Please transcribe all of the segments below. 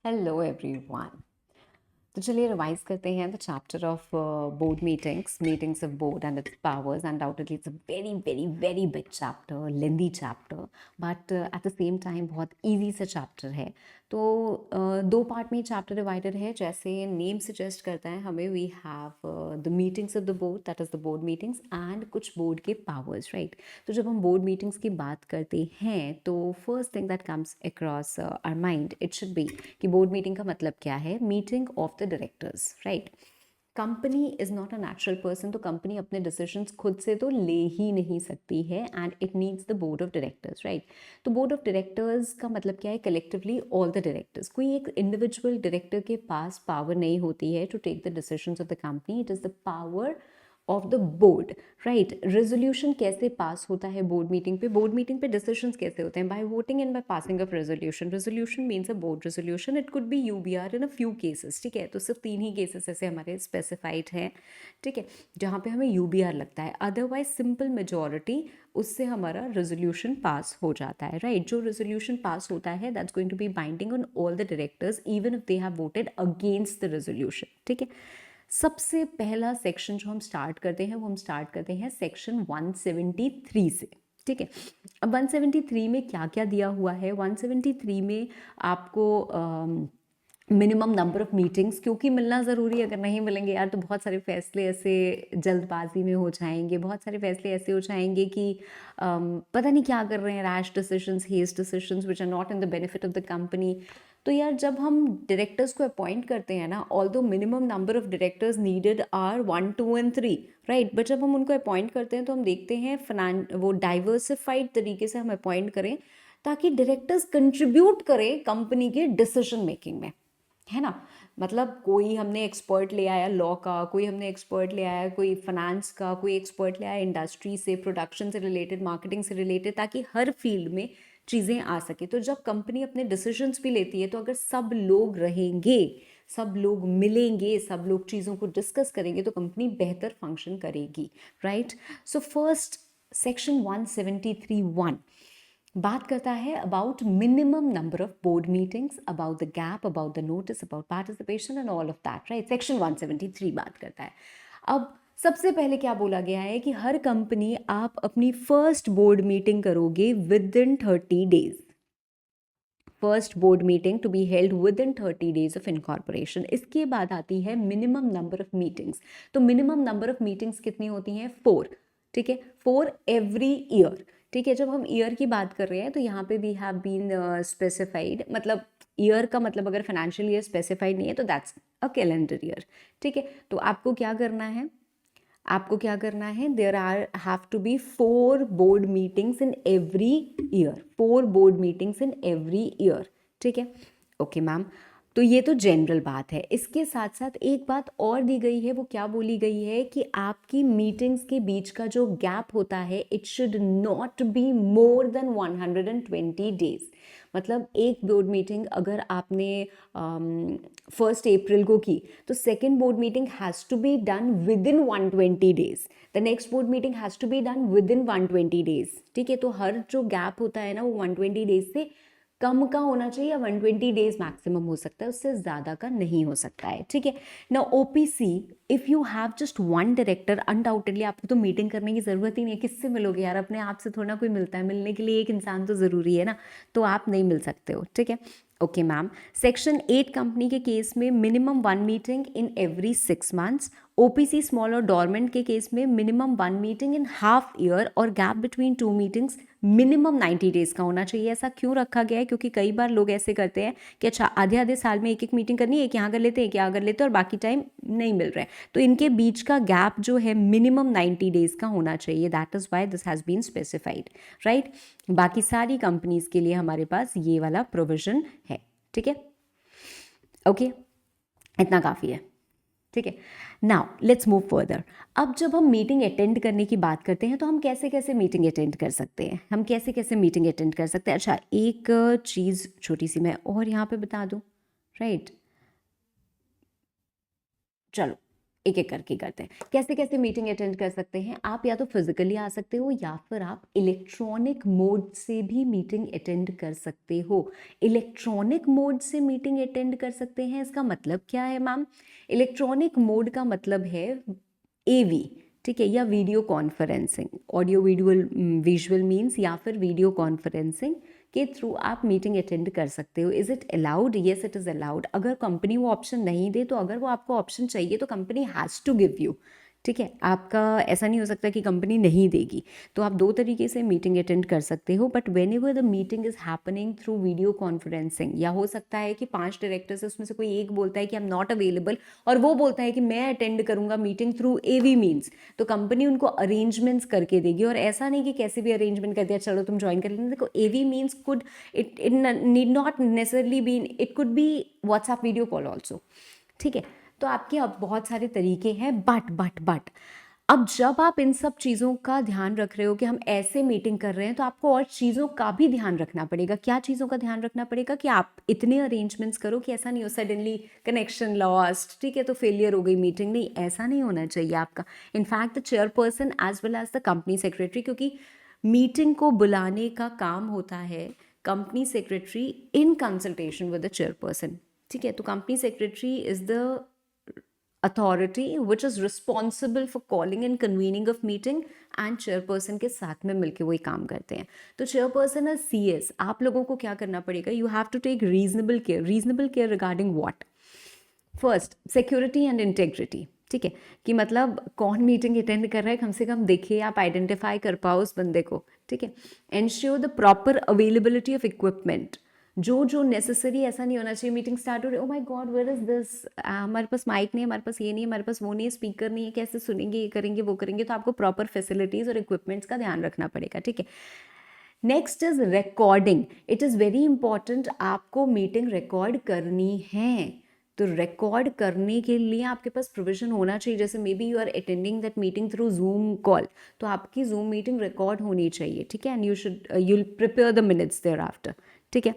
Hello everyone. तो चलिए revise करते हैं the chapter of board meetings of board and its powers. Undoubtedly it's a very very very big chapter, lengthy chapter, but at the same time बहुत easy सा chapter है। तो दो part में चैप्टर डिवाइडेड है, जैसे नेम सजेस्ट करता है हमें। We have the meetings of the board, that is the board meetings, and कुछ बोर्ड के पावर्स, राइट। तो जब हम बोर्ड मीटिंग्स की बात करते हैं तो first thing that comes across our mind it should be कि बोर्ड मीटिंग का मतलब क्या है। Meeting of the directors, right. Company is not a natural person, तो कंपनी अपने डिसीजंस खुद से तो ले ही नहीं सकती है, and it needs the board of directors, right. तो बोर्ड ऑफ डायरेक्टर्स का मतलब क्या है? Collectively all the directors. कोई एक इंडिविजुअल डायरेक्टर के पास पावर नहीं होती है to take the decisions of the company, it is the power of the board, right. Resolution कैसे पास होता है बोर्ड मीटिंग पे? बोर्ड मीटिंग पे डिसीजंस कैसे होते हैं? By voting and by passing of resolution. Resolution means a board resolution, it could be UBR in a few cases, ठीक है। तो सिर्फ 3 ही केसेस ऐसे हमारे स्पेसिफाइड हैं, ठीक है, जहाँ पे हमें यूबीआर लगता है। अदरवाइज सिंपल मेजॉरिटी, उससे हमारा रेजोल्यूशन पास हो जाता है, राइट। जो रेजोल्यूशन पास होता है that's going to be binding on all the directors even if they have voted against the resolution, ठीक है। सबसे पहला सेक्शन जो हम स्टार्ट करते हैं वो हम स्टार्ट करते हैं सेक्शन 173 से, ठीक है। अब 173 में क्या क्या दिया हुआ है? 173 में आपको मिनिमम नंबर ऑफ मीटिंग्स, क्योंकि मिलना ज़रूरी है, अगर नहीं मिलेंगे यार तो बहुत सारे फैसले ऐसे जल्दबाजी में हो जाएंगे, बहुत सारे फैसले ऐसे हो जाएंगे कि पता नहीं क्या कर रहे हैं, rash decisions, haste decisions which are not in the benefit of the company. तो यार जब हम डायरेक्टर्स को अपॉइंट करते हैं ना, although minimum number of directors needed are 1, 2 and 3, राइट। बट जब हम उनको अपॉइंट करते हैं तो हम देखते हैं वो डाइवर्सिफाइड तरीके से हम अपॉइंट करें ताकि डायरेक्टर्स कंट्रीब्यूट करें कंपनी के डिसीजन मेकिंग में, है ना। मतलब कोई हमने एक्सपर्ट ले आया लॉ का, कोई हमने एक्सपर्ट ले आया कोई फाइनेंस का, कोई एक्सपर्ट ले आया इंडस्ट्री से, प्रोडक्शन से रिलेटेड, मार्केटिंग से रिलेटेड, ताकि हर फील्ड में चीज़ें आ सके। तो जब कंपनी अपने डिसीजंस भी लेती है तो अगर सब लोग रहेंगे, सब लोग मिलेंगे, सब लोग चीज़ों को डिस्कस करेंगे तो कंपनी बेहतर फंक्शन करेगी, राइट। सो फर्स्ट सेक्शन 173(1) बात करता है about minimum number of board meetings, about the gap, about the notice, about participation and all of that, right. Section 173 बात करता है। अब सबसे पहले क्या बोला गया है कि हर कंपनी आप अपनी फर्स्ट बोर्ड मीटिंग करोगे within 30 days. First board meeting to be held within 30 days of incorporation. इसके बाद आती है मिनिमम नंबर ऑफ मीटिंग्स। तो मिनिमम नंबर ऑफ मीटिंग्स कितनी होती हैं? 4, ठीक है, 4 एवरी ईयर, ठीक है। जब हम ईयर की बात कर रहे हैं तो यहाँ पे वी हैव बीन स्पेसिफाइड, मतलब ईयर का मतलब अगर फाइनेंशियल ईयर स्पेसिफाइड नहीं है तो दैट्स अ कैलेंडर ईयर, ठीक है। तो आपको क्या करना है? आपको क्या करना है? There are have to be 4 board meetings in every year, 4 board meetings in every year, ठीक है। ओके मैम, तो ये तो जनरल बात है। इसके साथ साथ एक बात और दी गई है, वो क्या बोली गई है कि आपकी मीटिंग्स के बीच का जो गैप होता है it should not be more than 120 days. मतलब एक बोर्ड मीटिंग अगर आपने 1 अप्रैल को की तो second board meeting has to be done within 120 days, the next board meeting has to be done within 120 days, ठीक है। तो हर जो गैप होता है ना वो 120 डेज से कम का होना चाहिए, या 120 डेज मैक्सिमम हो सकता है, उससे ज़्यादा का नहीं हो सकता है, ठीक है ना। OPC, if you have just one director, undoubtedly आपको तो मीटिंग करने की ज़रूरत ही नहीं है। किससे मिलोगे यार? अपने आप से थोड़ा कोई मिलता है, मिलने के लिए एक इंसान तो ज़रूरी है ना, तो आप नहीं मिल सकते हो, ठीक है। ओके मैम, सेक्शन 8 कंपनी के केस में minimum 1 meeting in every 6 months. OPC small और डॉर्मेंट के केस में minimum 1 meeting in half year, और gap between 2 meetings minimum 90 days का होना चाहिए। ऐसा क्यों रखा गया है? क्योंकि कई बार लोग ऐसे करते हैं कि अच्छा आधे आधे साल में एक एक मीटिंग करनी है, एक यहाँ कर लेते हैं, एक यहाँ कर लेते हैं, और बाकी टाइम नहीं मिल रहा है। तो इनके बीच का गैप जो है मिनिमम 90 डेज का होना चाहिए, that is why this has been specified, right. बाकी सारी कंपनीज के लिए हमारे पास ये वाला प्रोविजन है, ठीक है। ओके, इतना काफ़ी है, ठीक है। Now let's move further. अब जब हम मीटिंग अटेंड करने की बात करते हैं तो हम कैसे कैसे मीटिंग अटेंड कर सकते हैं? हम कैसे कैसे मीटिंग अटेंड कर सकते हैं? अच्छा, एक चीज़ छोटी सी मैं और यहाँ पे बता दूँ, राइट। चलो, एक एक करके करते हैं। कैसे कैसे मीटिंग अटेंड कर सकते हैं आप? या तो फिजिकली आ सकते हो या फिर आप इलेक्ट्रॉनिक मोड से भी मीटिंग अटेंड कर सकते हो। इलेक्ट्रॉनिक मोड से मीटिंग अटेंड कर सकते हैं, इसका मतलब क्या है मैम? इलेक्ट्रॉनिक मोड का मतलब है एवी, ठीक है, या video conferencing, audio video visual means, या फिर वीडियो कॉन्फ्रेंसिंग के थ्रू आप मीटिंग अटेंड कर सकते हो। Is it allowed? Yes it is allowed. अगर कंपनी वो ऑप्शन नहीं दे तो अगर वो आपको ऑप्शन चाहिए तो company has to give you, ठीक है, आपका ऐसा नहीं हो सकता कि कंपनी नहीं देगी। तो आप दो तरीके से मीटिंग अटेंड कर सकते हो, but when ever the meeting is happening through video conferencing, या हो सकता है कि 5 डायरेक्टर्स उसमें से कोई एक बोलता है कि आई एम नॉट अवेलेबल और वो बोलता है कि मैं अटेंड करूंगा मीटिंग थ्रू एवी मीन्स, तो कंपनी उनको अरेंजमेंट्स करके देगी। और ऐसा नहीं कि कैसे भी अरेंजमेंट कर दिया चलो तुम ज्वाइन कर लेना। देखो AV means could it need not necessarily be, it could be WhatsApp video call also, ठीक है। तो आपके अब बहुत सारे तरीके हैं, बट अब जब आप इन सब चीज़ों का ध्यान रख रहे हो कि हम ऐसे मीटिंग कर रहे हैं, तो आपको और चीज़ों का भी ध्यान रखना पड़ेगा। क्या चीज़ों का ध्यान रखना पड़ेगा? कि आप इतने अरेंजमेंट्स करो कि ऐसा नहीं हो सडनली कनेक्शन लॉस्ट, ठीक है, तो फेलियर हो गई मीटिंग। नहीं, ऐसा नहीं होना चाहिए आपका। In fact the chairperson as well as the company secretary, क्योंकि मीटिंग को बुलाने का काम होता है company secretary in consultation with the chairperson, ठीक है। तो company secretary is the authority which is responsible for calling and convening of meeting, and chairperson के साथ में मिलकर वही काम करते हैं। तो चेयरपर्सन है CS, आप लोगों को क्या करना पड़ेगा? You have to take reasonable care regarding what? First, security and integrity, ठीक है, कि मतलब कौन मीटिंग अटेंड कर रहा है कम से कम देखिए, आप आइडेंटिफाई कर पाओ उस बंदे को, ठीक है। Ensure the proper availability of equipment, जो जो नेसेसरी, ऐसा नहीं होना चाहिए मीटिंग स्टार्ट हो रही, oh my god where is this, हमारे पास माइक नहीं है, हमारे पास ये नहीं है, हमारे पास वो नहीं है, स्पीकर नहीं है, कैसे सुनेंगे, ये करेंगे वो करेंगे। तो आपको प्रॉपर फैसिलिटीज़ और इक्विपमेंट्स का ध्यान रखना पड़ेगा, ठीक है। Next is recording, it is very important, आपको मीटिंग रिकॉर्ड करनी है। तो रिकॉर्ड करने के लिए आपके पास प्रोविजन होना चाहिए, जैसे maybe you are attending that meeting through Zoom call, तो आपकी जूम मीटिंग रिकॉर्ड होनी चाहिए, ठीक है। And you should you'll prepare the minutes thereafter, ठीक है।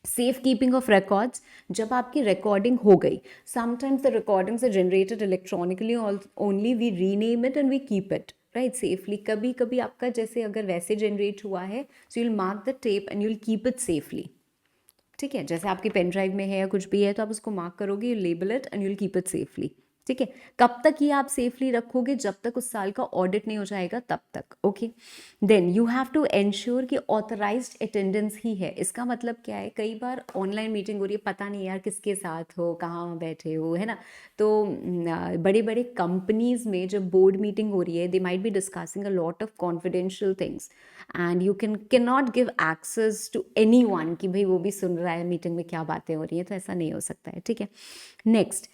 सेफ कीपिंग ऑफ रिकॉर्ड्स, जब आपकी रिकॉर्डिंग हो गई, sometimes the recordings are generated electronically only, we rename it and we keep it right safely. कभी कभी आपका जैसे अगर वैसे जनरेट हुआ है, so you'll mark the tape and you'll keep it safely, ठीक है। जैसे आपकी पेन ड्राइव में है या कुछ भी है तो आप उसको मार्क करोगे, you label it and you'll keep it safely, ठीक है। कब तक ये आप सेफली रखोगे? जब तक उस साल का ऑडिट नहीं हो जाएगा तब तक, okay. Then you have to ensure कि ऑथराइज्ड अटेंडेंस ही है। इसका मतलब क्या है? कई बार ऑनलाइन मीटिंग हो रही है, पता नहीं यार किसके साथ हो, कहाँ बैठे हो, है ना। तो बड़े बड़े कंपनीज में जब बोर्ड मीटिंग हो रही है, they might be discussing a lot of confidential things and you can not give access to anyone कि भाई वो भी सुन रहा है मीटिंग में क्या बातें हो रही हैं, तो ऐसा नहीं हो सकता है, ठीक है। Next,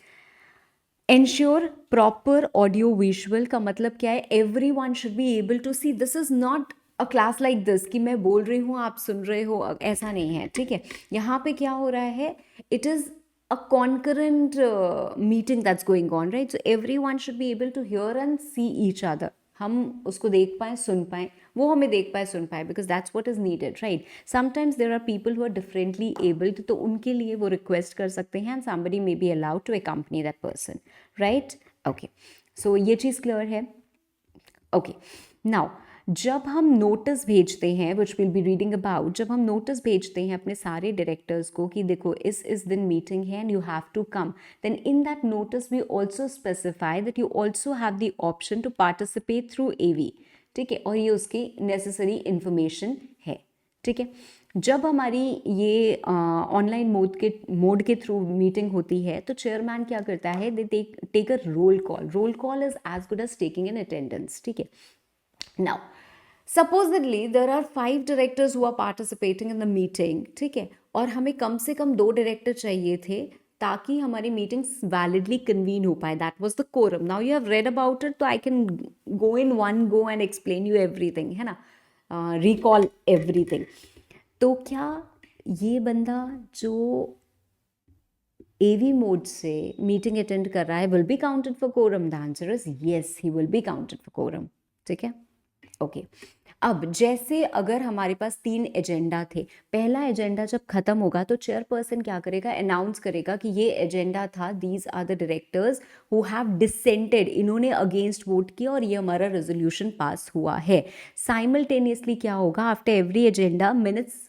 ensure proper audio visual का मतलब क्या है? Everyone should be able to see, this is not a class like this कि मैं बोल रही हूँ आप सुन रहे हो, ऐसा नहीं है, ठीक है। यहाँ पे क्या हो रहा है? It is a concurrent meeting that's going on, right? So everyone should be able to hear and see each other. हम उसको देख पाएँ, सुन पाएँ, वो हमें देख पाए, सुन पाए, because that's what is needed, right? Sometimes there are people who are differently abled, तो उनके लिए वो रिक्वेस्ट कर सकते हैं and somebody may be allowed to accompany that person, right? Okay, so ये चीज़ क्लियर है? ओके, नाउ जब हम नोटिस भेजते हैं, which will be reading about, जब हम नोटिस भेजते हैं अपने सारे डायरेक्टर्स को कि देखो इस दिन मीटिंग है and you have to come, then in that notice we also specify that you also have the option to participate through AV, ठीक है। और ये उसकी नेसेसरी इंफॉर्मेशन है, ठीक है। जब हमारी ये ऑनलाइन मोड के थ्रू मीटिंग होती है तो चेयरमैन क्या करता है? They take a roll call. Roll call is as good as taking an attendance, ठीक है। Now supposedly there are 5 directors who are participating in the meeting, ठीक है, और हमें कम से कम 2 डायरेक्टर चाहिए थे ताकि हमारी मीटिंग्स वैलिडली कन्वीन हो पाए। That was the quorum. Now you have read about it, तो I can go in one go and explain you everything, है ना, रिकॉल एवरीथिंग। तो क्या ये बंदा जो AV मोड से मीटिंग अटेंड कर रहा है will be counted for quorum? The answer is yes, he will be counted for quorum, ठीक है। ओके, अब जैसे अगर हमारे पास 3 एजेंडा थे, पहला एजेंडा जब खत्म होगा तो चेयरपर्सन क्या करेगा, अनाउंस करेगा कि ये एजेंडा था, these are the directors who have dissented, इन्होंने अगेंस्ट वोट किया और ये हमारा रेजोल्यूशन पास हुआ है। साइमल्टेनियसली क्या होगा, after every agenda minutes,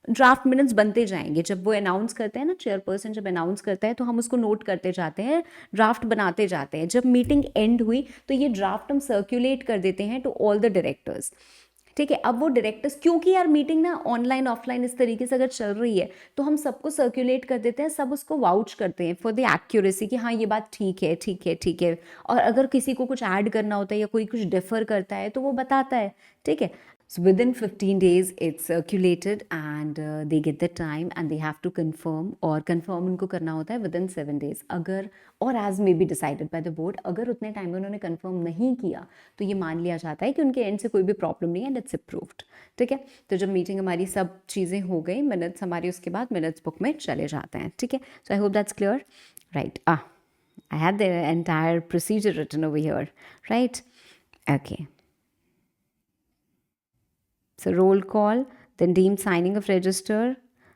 draft minutes बनते जाएंगे। जब वो अनाउंस करते हैं ना, चेयरपर्सन जब अनाउंस करता है तो हम उसको नोट करते जाते हैं, ड्राफ्ट बनाते जाते हैं। जब मीटिंग एंड हुई तो ये ड्राफ्ट हम सर्कुलेट कर देते हैं टू ऑल द डायरेक्टर्स। ठीक है, अब वो डायरेक्टर्स, क्योंकि यार मीटिंग ना ऑनलाइन ऑफलाइन इस तरीके से अगर चल रही है तो हम सबको सर्कुलेट कर देते हैं, सब उसको वाउच करते हैं फॉर द एक्यूरेसी कि हाँ ये बात ठीक है, ठीक है, ठीक है। और अगर किसी को कुछ ऐड करना होता है या कोई कुछ डिफर करता है तो वो बताता है। ठीक है, so within 15 days it's circulated and they get the time and they have to confirm, और confirm उनको करना होता है within 7 days, अगर और as may be decided by the board, अगर उतने टाइम में उन्होंने confirm नहीं किया तो ये मान लिया जाता है कि उनके एंड से कोई भी प्रॉब्लम नहीं है एंड इट्स अप्रूव्ड। ठीक है, तो जब मीटिंग हमारी सब चीज़ें हो गई, मिनट्स हमारी उसके बाद मिनट्स बुक में चले जाते हैं। ठीक है, so I hope that's clear, right. I had the entire procedure written over here, right? Okay. So roll call, then deem signing of register,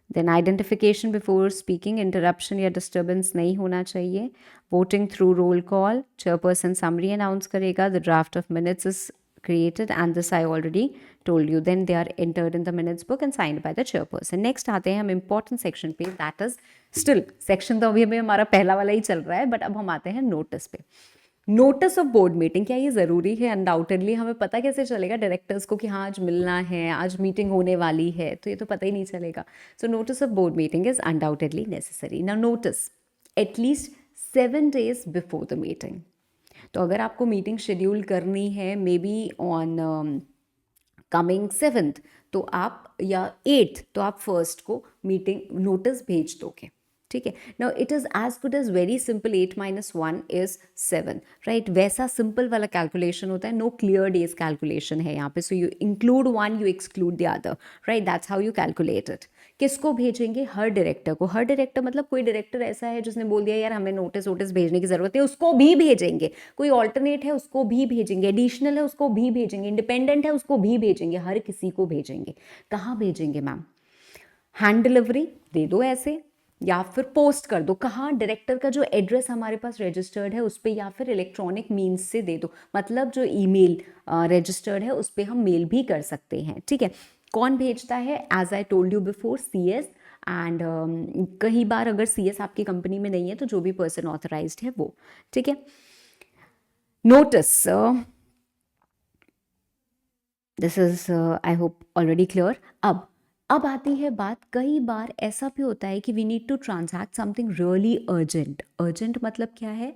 then identification before speaking, interruption या disturbance नहीं होना चाहिए, voting through roll call, chairperson summary announce करेगा, the draft of minutes is created and this I already told you, then they are entered in the minutes book and signed by the chairperson. Next आते हैं हम important section पे, that is still section तो अभी हमारा पहला वाला ही चल रहा है, but अब हम आते हैं नोटिस पे। नोटिस ऑफ बोर्ड मीटिंग, क्या ये ज़रूरी है? अनडाउटेडली हमें पता कैसे चलेगा डायरेक्टर्स को कि हाँ आज मिलना है, आज मीटिंग होने वाली है? तो ये तो पता ही नहीं चलेगा। So notice of board meeting is undoubtedly necessary. Now notice at least 7 days before the meeting. तो अगर आपको मीटिंग शेड्यूल करनी है may be on coming 7th तो आप, या 8th तो आप 1st को मीटिंग नोटिस भेज दोगे। ठीक है, now it is as good as very simple, 8 - 1 is 7, right? वैसा सिंपल वाला कैलकुलेशन होता है, नो क्लियर डेज कैलकुलेशन है यहाँ पे। So you include one, you exclude the other, right? That's how you calculate it. किसको भेजेंगे? हर डायरेक्टर को। हर डायरेक्टर मतलब कोई डायरेक्टर ऐसा है जिसने बोल दिया यार हमें नोटिस वोटिस भेजने की ज़रूरत है, उसको भी भेजेंगे। कोई ऑल्टरनेट है उसको भी भेजेंगे, एडिशनल है उसको भी भेजेंगे, इंडिपेंडेंट है उसको भी भेजेंगे, हर किसी को भेजेंगे। कहाँ भेजेंगे मैम? हैंड डिलीवरी दे दो ऐसे, या फिर पोस्ट कर दो। कहाँ? डायरेक्टर का जो एड्रेस हमारे पास रजिस्टर्ड है उस पर, या फिर इलेक्ट्रॉनिक मीन्स से दे दो, मतलब जो ईमेल रजिस्टर्ड है उस पर हम मेल भी कर सकते हैं। ठीक है, कौन भेजता है? As I told you before, CS, and कई बार अगर CS आपकी कंपनी में नहीं है तो जो भी पर्सन ऑथराइज्ड है वो। ठीक है, notice, this is I hope already clear. अब आती है बात, कई बार ऐसा भी होता है कि we need to transact something really urgent. Urgent मतलब क्या है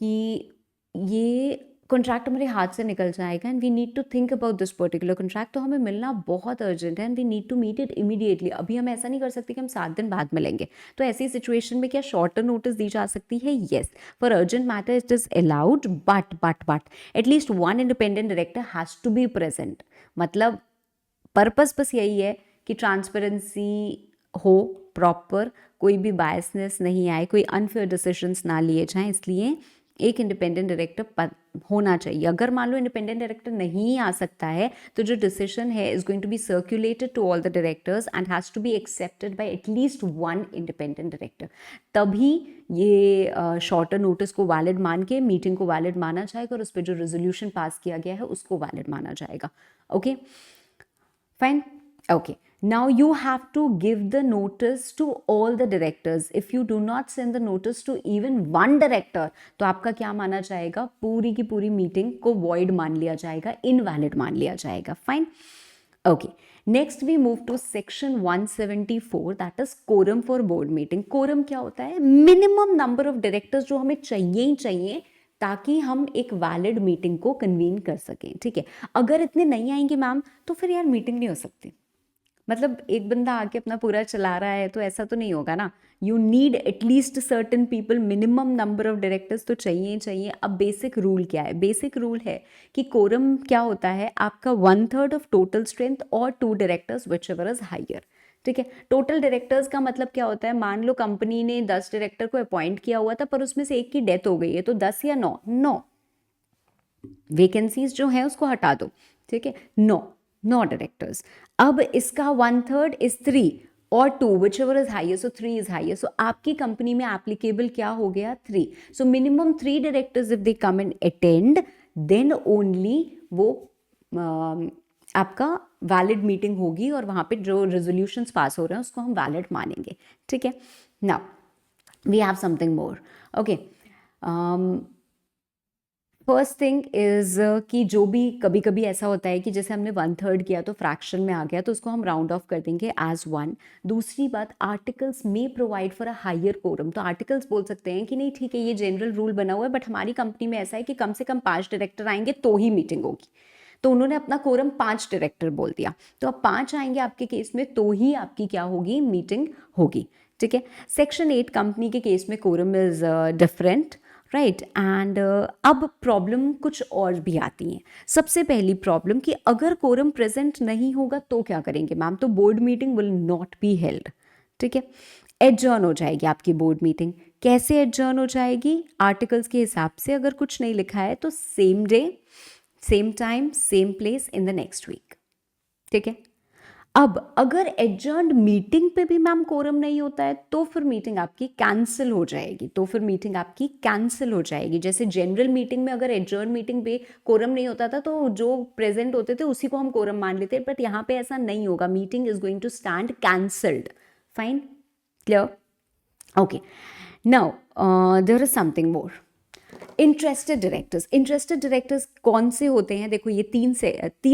कि ये कॉन्ट्रैक्ट हमारे हाथ से निकल जाएगा and we need to think about this particular contract, तो हमें मिलना बहुत अर्जेंट है and we need to meet it immediately. अभी हम ऐसा नहीं कर सकते कि हम 7 दिन बाद मिलेंगे। तो ऐसी सिचुएशन में क्या शॉर्टर नोटिस दी जा सकती है? Yes, for urgent matter it is allowed, but at least one independent director has to be present. मतलब पर्पस बस यही है कि ट्रांसपेरेंसी हो प्रॉपर, कोई भी बायसनेस नहीं आए, कोई अनफेयर डिसीजंस ना लिए जाएं, इसलिए एक इंडिपेंडेंट डायरेक्टर होना चाहिए। अगर मान लो इंडिपेंडेंट डायरेक्टर नहीं आ सकता है तो जो डिसीजन है is going to be circulated to all the directors and has to be accepted by at least one independent director. तभी ये शॉर्टर नोटिस को वैलिड मान के मीटिंग को वैलिड माना जाएगा और उस पर जो रेजोल्यूशन पास किया गया है उसको वैलिड माना जाएगा। Okay fine, okay, now you have to give the notice to all the directors. If you do not send the notice to even one director तो आपका क्या माना जाएगा? पूरी की पूरी मीटिंग को void मान लिया जाएगा, invalid मान लिया जाएगा। fine, okay, next we move to section 174, that is quorum for board meeting. quorum क्या होता है? minimum number of directors जो हमें चाहिए ही चाहिए ताकि हम एक वैलिड मीटिंग को कन्वीन कर सकें। ठीक है, अगर इतने नहीं आएंगे मैम तो फिर यार मीटिंग नहीं हो सकती। मतलब एक बंदा आके अपना पूरा चला रहा है तो ऐसा तो नहीं होगा ना। You need at least certain people, minimum number of directors तो चाहिए ही चाहिए। अब बेसिक रूल क्या है? बेसिक रूल है कि कोरम क्या होता है? आपका 1/3 ऑफ टोटल स्ट्रेंथ और 2 directors whichever is higher. ठीक है, टोटल डायरेक्टर्स का मतलब क्या होता है? मान लो कंपनी ने 10 डायरेक्टर को अपॉइंट किया हुआ था पर उसमें से एक की डेथ हो गई है, तो 10 या 9 वैकेंसीज जो है उसको हटा दो। ठीक है, 9 डायरेक्टर्स। अब इसका 1/3 इज 3 और 2 whichever is higher, so 3 is higher, so आपकी कंपनी में एप्लीकेबल क्या हो गया 3, so minimum 3 directors if they come and attend then only वो आपका वैलिड मीटिंग होगी और वहाँ पे जो रेजोल्यूशंस पास हो रहे हैं उसको हम वैलिड मानेंगे, ठीक है। Now we have something more, okay. First thing is कि जो भी कभी कभी ऐसा होता है कि जैसे हमने 1/3 किया तो फ्रैक्शन में आ गया तो उसको हम राउंड ऑफ कर देंगे एज 1। दूसरी बात, आर्टिकल्स में provide for a higher quorum, तो आर्टिकल्स बोल सकते हैं कि नहीं ठीक है ये जनरल रूल बना हुआ है बट हमारी कंपनी में ऐसा है कि कम से कम 5 डायरेक्टर आएंगे तो ही मीटिंग होगी, तो उन्होंने अपना कोरम 5 डायरेक्टर बोल दिया, तो अब 5 आएंगे आपके केस में तो ही आपकी क्या होगी, मीटिंग होगी, ठीक है। सेक्शन 8 कंपनी के केस में quorum is different, right. And अब प्रॉब्लम कुछ और भी आती हैं। सबसे पहली प्रॉब्लम कि अगर कोरम प्रेजेंट नहीं होगा तो क्या करेंगे मैम, तो board meeting will not be held, ठीक है, एडजर्न हो जाएगी आपकी बोर्ड मीटिंग। कैसे एडजर्न हो जाएगी, आर्टिकल्स के हिसाब से अगर कुछ नहीं लिखा है तो same day same time same place in the next week, ठीक है। अब अगर एडजर्न्ड मीटिंग पे भी मैम कोरम नहीं होता है तो फिर मीटिंग आपकी कैंसिल हो जाएगी, जैसे जनरल मीटिंग में अगर एडजर्न मीटिंग पे कोरम नहीं होता था तो जो प्रेजेंट होते थे उसी को हम कोरम मान लेते, बट यहाँ पे ऐसा नहीं होगा, meeting is going to stand cancelled, fine, clear, okay. Now there is something more, interested directors कौन से होते हैं, देखो ये तीन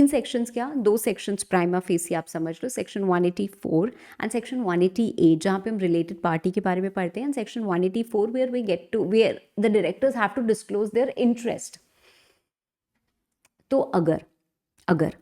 सेक्शंस, क्या 2 सेक्शंस प्राइमा फेसी आप समझ लो, सेक्शन 184 एंड सेक्शन 188 जहाँ पे हम रिलेटेड पार्टी के बारे में पढ़ते हैं, and section 184 where the directors have to disclose their interest. तो अगर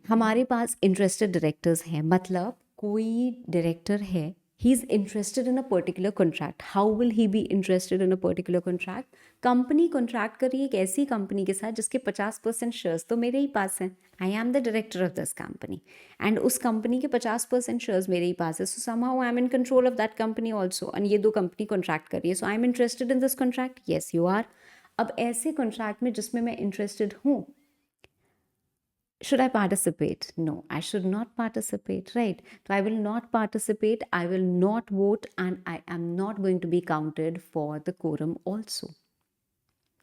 हमारे पास इंटरेस्टेड डायरेक्टर्स हैं, मतलब कोई डायरेक्टर है, he is interested in a particular contract, how will he be interested in a particular contract? Company contract कर रही है एक ऐसी कंपनी के साथ जिसके 50% शेयर्स तो मेरे ही पास हैं, I am the director of this company and उस कंपनी के 50% शेयर्स मेरे ही पास है, so somehow I am in control of that company also, and ये 2 कंपनी कॉन्ट्रैक्ट कर रही है, so I am interested in this contract, yes you are. अब ऐसे कॉन्ट्रैक्ट में जिसमें मैं इंटरेस्टेड हूँ, should I participate? No, I should not participate, right? So I will not participate, I will not vote, and I am not going to be counted for the quorum also,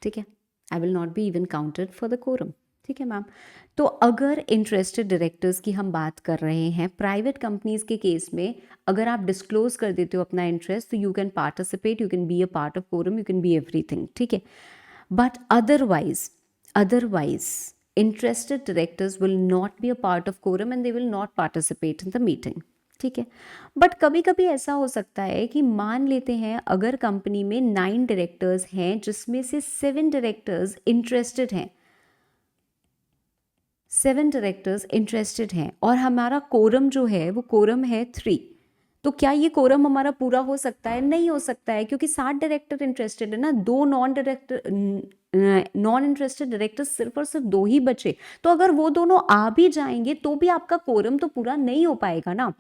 ठीक है, I will not be even counted for the quorum, ठीक है ma'am. तो अगर interested directors की हम बात कर रहे हैं प्राइवेट कंपनीज के केस में, अगर आप डिस्क्लोज कर देते हो अपना इंटरेस्ट तो you can participate, you can be a part of quorum, you can be everything, ठीक है। But otherwise interested directors will not be a part of quorum and they will not participate in the meeting, ठीक है। But कभी कभी ऐसा हो सकता है कि मान लेते हैं अगर कंपनी में 9 डायरेक्टर्स हैं जिसमें से 7 डायरेक्टर्स इंटरेस्टेड हैं और हमारा कोरम जो है वो कोरम है 3, तो क्या ये कोरम हमारा पूरा हो सकता है? नहीं हो सकता है, क्योंकि 7 डायरेक्टर इंटरेस्टेड है ना, 2 नॉन इंटरेस्टेड डायरेक्टर सिर्फ और सिर्फ 2 ही बचे, तो अगर वो दोनों आ भी जाएंगे तो भी आपका कोरम तो पूरा नहीं हो पाएगा ना।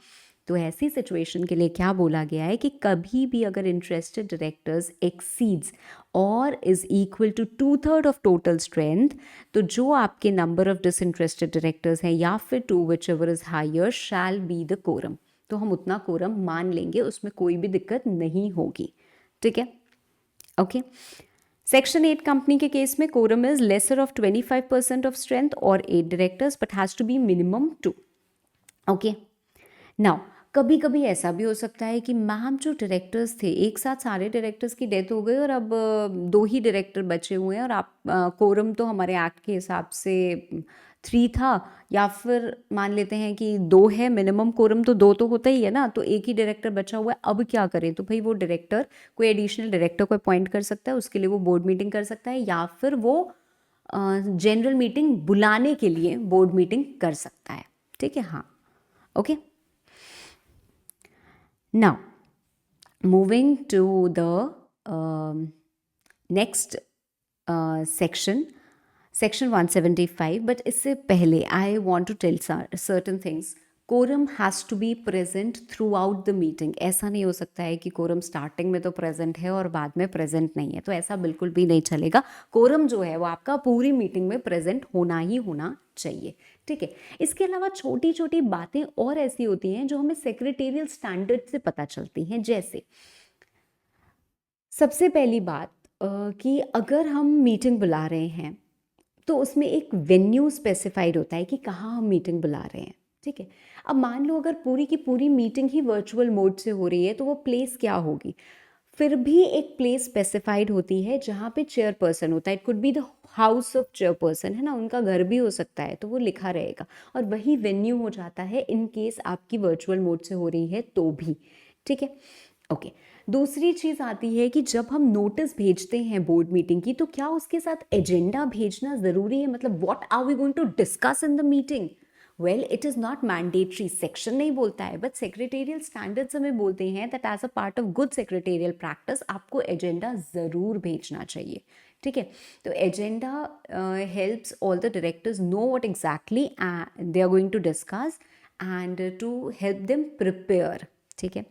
तो ऐसी सिचुएशन के लिए क्या बोला गया है कि कभी भी अगर इंटरेस्टेड डायरेक्टर्स एक्सीड्स और is equal to 2/3 of total strength, तो जो आपके नंबर ऑफ डिसइंटरेस्टेड डायरेक्टर्स हैं या फिर 2 whichever is higher shall be the quorum, तो हम उतना कोरम मान लेंगे, उसमें कोई भी दिक्कत नहीं होगी, ठीक है, ओके। सेक्शन 8 कंपनी के केस में quorum is lesser of 25% of strength और 8 directors but has to be minimum 2, okay. Now कभी कभी ऐसा भी हो सकता है कि मैम जो डायरेक्टर्स थे एक साथ सारे डायरेक्टर्स की डेथ हो गई और अब 2 ही डायरेक्टर बचे हुए हैं और आप कोरम तो हमारे एक्ट के हिसाब से 3 था, या फिर मान लेते हैं कि 2 है, मिनिमम कोरम तो 2 तो होता ही है ना, तो एक ही डायरेक्टर बचा हुआ है, अब क्या करें? तो भाई वो डायरेक्टर कोई एडिशनल डायरेक्टर को अपॉइंट कर सकता है, उसके लिए वो बोर्ड मीटिंग कर सकता है या फिर वो जनरल मीटिंग बुलाने के लिए बोर्ड मीटिंग कर सकता है, ठीक है, हाँ, okay. Now, moving to the next section 175, but इससे पहले I want to tell certain things. Quorum has to be present throughout the meeting. ऐसा नहीं हो सकता है कि कोरम स्टार्टिंग में तो प्रेजेंट है और बाद में प्रेजेंट नहीं है, तो ऐसा बिल्कुल भी नहीं चलेगा। कोरम जो है वो आपका पूरी मीटिंग में प्रेजेंट होना ही होना चाहिए, ठीक है। इसके अलावा छोटी छोटी बातें और ऐसी होती हैं जो हमें सेक्रेटेरियल स्टैंडर्ड से पता चलती हैं। जैसे सबसे पहली बात कि अगर हम मीटिंग बुला रहे हैं तो उसमें एक वेन्यू स्पेसिफाइड होता है कि कहाँ हम मीटिंग बुला रहे हैं, ठीक है। अब मान लो अगर पूरी की पूरी मीटिंग ही वर्चुअल मोड से हो रही है तो वो प्लेस क्या होगी? फिर भी एक प्लेस स्पेसिफाइड होती है जहाँ पे चेयरपर्सन होता है। It could be the house of chairperson, है ना, उनका घर भी हो सकता है, तो वो लिखा रहेगा और वही वेन्यू हो जाता है इन केस आपकी वर्चुअल मोड से हो रही है तो भी, ठीक है। ओके, दूसरी चीज़ आती है कि जब हम नोटिस भेजते हैं बोर्ड मीटिंग की तो क्या उसके साथ एजेंडा भेजना ज़रूरी है? मतलब what are we going to discuss in the meeting? Well, it is not mandatory, section नहीं बोलता है, बट सेक्रेटेरियल स्टैंडर्ड्स हमें बोलते हैं that as a part of good secretarial practice आपको एजेंडा ज़रूर भेजना चाहिए, ठीक है। तो agenda helps all the directors know what exactly they are going to discuss and to help them prepare, ठीक है।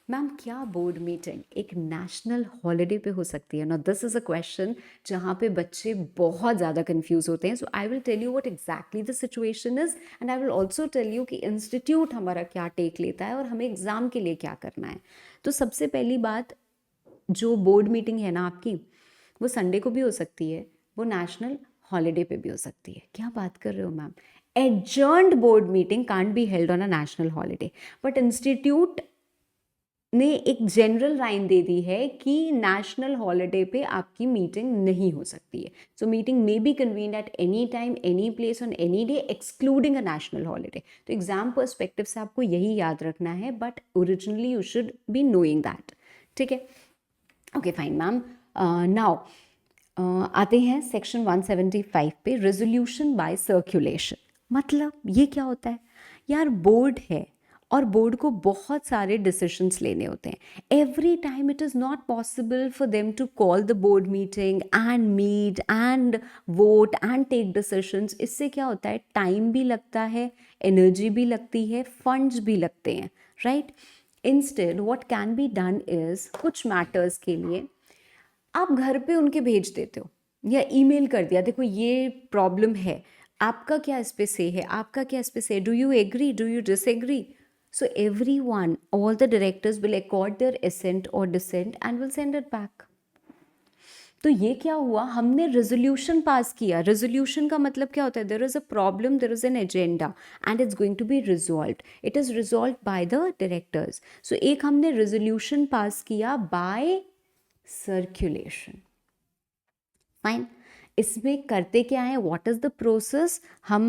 मैम, क्या बोर्ड मीटिंग एक नेशनल हॉलिडे पे हो सकती है? ना, दिस इज़ अ क्वेश्चन जहाँ पे बच्चे बहुत ज़्यादा कंफ्यूज होते हैं। So I will tell you what exactly the situation is and I will also tell you कि इंस्टीट्यूट हमारा क्या टेक लेता है और हमें एग्ज़ाम के लिए क्या करना है। तो सबसे पहली बात, जो बोर्ड मीटिंग है ना आपकी, वो संडे को भी हो सकती है, वो नेशनल हॉलिडे पे भी हो सकती है। क्या बात कर रहे हो ma'am? Adjourned board meeting can't be held on a national holiday, but institute ने एक जनरल लाइन दे दी है कि नेशनल हॉलिडे पे आपकी मीटिंग नहीं हो सकती है। So meeting may be convened at any time, any place, on any day excluding a national holiday. तो एग्जाम पर्सपेक्टिव से आपको यही याद रखना है, but originally you should be knowing that, ठीक है। Okay fine ma'am. नाउ आते हैं सेक्शन 175 पे, रेजोल्यूशन बाय सर्कुलेशन। मतलब ये क्या होता है यार? बोर्ड है और बोर्ड को बहुत सारे डिसीशंस लेने होते हैं। Every time it is not possible for them to call the board meeting and meet and vote and take decisions. इससे क्या होता है? टाइम भी लगता है, एनर्जी भी लगती है, फंड्स भी लगते हैं, right. Instead what can be done is, कुछ मैटर्स के लिए आप घर पे उनके भेज देते हो या ईमेल कर दिया, देखो ये प्रॉब्लम है, आपका क्या इस पे से है, आपका क्या इस पे से, do you agree, do you disagree? So everyone, all the directors will accord their assent or dissent and will send it back. तो ये क्या हुआ? हमने रेजोल्यूशन पास किया। रेजोल्यूशन का मतलब क्या होता है? There is a problem, there is an agenda and it's going to be resolved. It is resolved by the directors. So एक हमने रेजोल्यूशन पास किया बाय सर्कुलेशन, फाइन। इसमें करते क्या है? What is the process? हम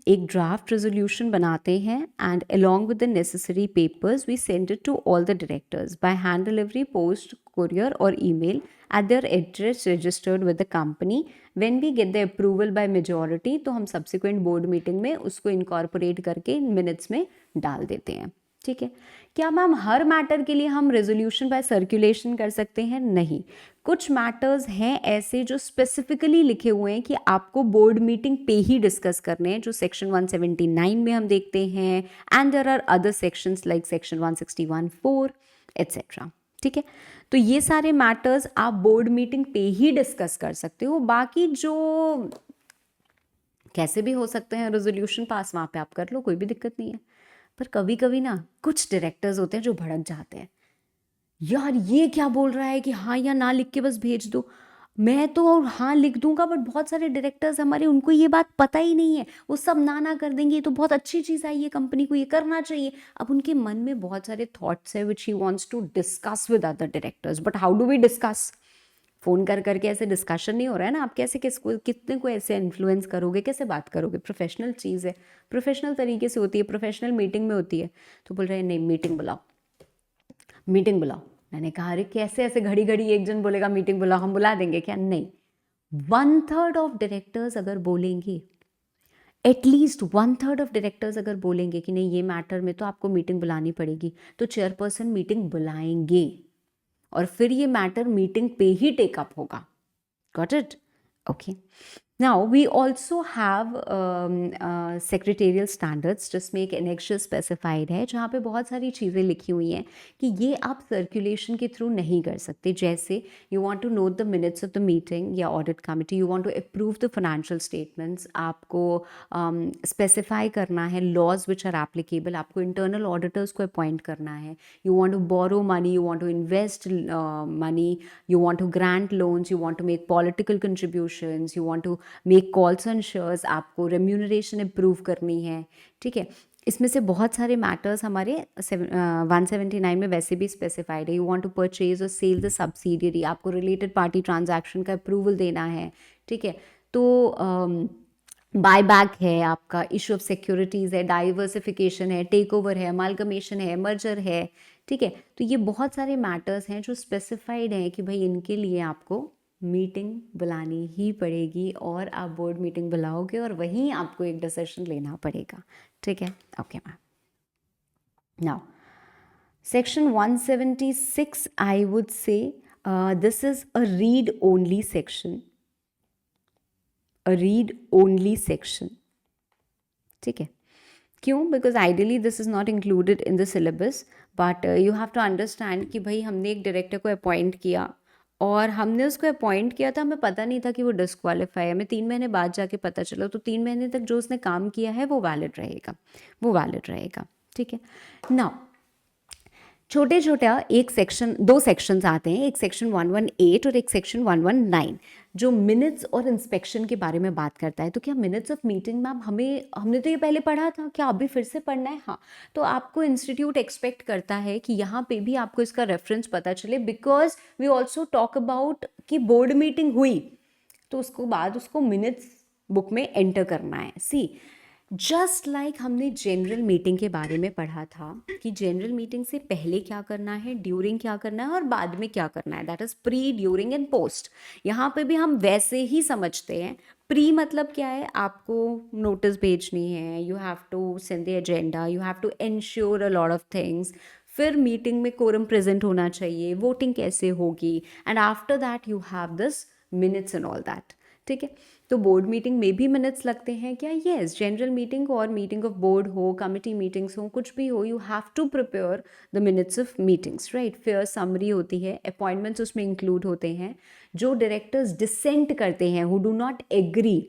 एक ड्राफ्ट रेजोल्यूशन बनाते हैं and along with the necessary papers we send it to all the directors by hand delivery, post, courier और email at their address registered with the company. When we get the approval by majority, तो हम subsequent board meeting में उसको incorporate करके minutes में डाल देते हैं, ठीक है। क्या मैम हर मैटर के लिए हम रेजोल्यूशन बाय सर्कुलेशन कर सकते हैं? नहीं, कुछ मैटर्स हैं ऐसे जो स्पेसिफिकली लिखे हुए हैं कि आपको बोर्ड मीटिंग पे ही डिस्कस करने हैं, जो सेक्शन 179 में हम देखते हैं, and there are other sections like section 161(4) etcetera, ठीक है। तो ये सारे मैटर्स आप बोर्ड मीटिंग पे ही डिस्कस कर सकते हो। बाकी जो कैसे भी हो सकते हैं रेजोल्यूशन पास, वहाँ पे आप कर लो, कोई भी दिक्कत नहीं है। पर कभी कभी ना कुछ डायरेक्टर्स होते हैं जो भड़क जाते हैं, यार ये क्या बोल रहा है कि हाँ या ना लिख के बस भेज दो। मैं तो हाँ लिख दूंगा, बट बहुत सारे डायरेक्टर्स हमारे, उनको ये बात पता ही नहीं है, वो सब ना कर देंगे, ये तो बहुत अच्छी चीज़ आई है, कंपनी को ये करना चाहिए। अब उनके मन में बहुत सारे थॉट्स है which he wants to discuss with other directors, but how do we discuss? Phone कर करके ऐसे डिस्कशन नहीं हो रहा है ना। आप कैसे किसको, कितने को ऐसे इन्फ्लुएंस करोगे, कैसे बात करोगे? प्रोफेशनल चीज़ है, प्रोफेशनल तरीके से होती है, प्रोफेशनल मीटिंग में होती है। तो बोल रहे हैं नहीं, मीटिंग बुलाओ, मीटिंग बुलाओ। मैंने कहा अरे कैसे ऐसे घड़ी घड़ी एक जन बोलेगा मीटिंग बुलाओ, हम बुला देंगे क्या? नहीं, 1/3 ऑफ डायरेक्टर्स अगर बोलेंगे, एटलीस्ट 1/3 ऑफ डायरेक्टर्स अगर बोलेंगे कि नहीं ये मैटर में तो आपको मीटिंग बुलानी पड़ेगी, तो चेयरपर्सन मीटिंग बुलाएंगे और फिर ये मैटर मीटिंग पे ही टेकअप होगा। Got it? Okay. Now we also have secretarial standards जिसमें एक annexure specified है जहाँ पे बहुत सारी चीज़ें लिखी हुई हैं कि ये आप circulation के थ्रू नहीं कर सकते. जैसे you want to note the minutes of the meeting या audit committee, you want to approve the financial statements, आपको specify करना है laws which are applicable, आपको internal auditors को appoint करना है, you want to borrow money, you want to invest money, you want to grant loans, you want to make political contributions, you want to make calls on shares, आपको remuneration improve करनी है. ठीक है, इसमें से बहुत सारे मैटर्स हमारे 179 में वैसे भी स्पेसिफाइड है. यू वांट टू परचेज और सेल द सब्सिडियरी, आपको रिलेटेड पार्टी ट्रांजैक्शन का अप्रूवल देना है. ठीक है, तो बाय बैक है, आपका इशू ऑफ सिक्योरिटीज़ है, डाइवर्सिफिकेशन है, टेक ओवर है, अमालगमेशन है, मर्जर है. ठीक है, तो ये बहुत सारे मैटर्स हैं जो स्पेसिफाइड हैं कि भाई इनके लिए आपको मीटिंग बुलानी ही पड़ेगी और आप बोर्ड मीटिंग बुलाओगे और वहीं आपको एक डिसीजन लेना पड़ेगा. ठीक है, okay ma'am. Now section 176 I would say this is a read only section, a read only section. ठीक है, क्यों? Because ideally this is not included in the syllabus, but you have to understand कि भाई हमने एक director को appoint किया और हमने उसको अपॉइंट किया था, हमें पता नहीं था कि वो डिस्क्वालीफाई है, हमें 3 महीने बाद जाके पता चला. तो 3 महीने तक जो उसने काम किया है वो वैलिड रहेगा, वो वैलिड रहेगा. ठीक है, नाउ छोटे छोटा एक सेक्शन, 2 सेक्शंस आते हैं, एक सेक्शन 118 और एक सेक्शन 119 जो मिनट्स और इंस्पेक्शन के बारे में बात करता है. तो क्या मिनट्स ऑफ मीटिंग मैम हमने तो ये पहले पढ़ा था, क्या अभी फिर से पढ़ना है? हाँ, तो आपको इंस्टीट्यूट एक्सपेक्ट करता है कि यहाँ पे भी आपको इसका रेफरेंस पता चले, because we also talk about कि बोर्ड मीटिंग हुई तो उसको बाद उसको मिनट्स बुक में एंटर करना है. सी, जस्ट लाइक हमने जनरल मीटिंग के बारे में पढ़ा था कि जनरल मीटिंग से पहले क्या करना है, ड्यूरिंग क्या करना है और बाद में क्या करना है, that is pre, during and post. यहाँ पे भी हम वैसे ही समझते हैं. प्री मतलब क्या है, आपको नोटिस भेजनी है, you have to send the agenda, you have to ensure a lot of things. फिर मीटिंग में कोरम प्रेजेंट होना चाहिए, वोटिंग कैसे होगी, and after that you have this minutes and all that. ठीक है, तो बोर्ड मीटिंग में भी मिनट्स लगते हैं क्या? येस, जनरल मीटिंग और मीटिंग ऑफ बोर्ड हो, कमिटी मीटिंग्स हो, कुछ भी हो, you have to prepare the minutes of meetings, right. फिर समरी होती है, अपॉइंटमेंट्स उसमें इंक्लूड होते हैं. जो डायरेक्टर्स डिसेंट करते हैं, who do not agree,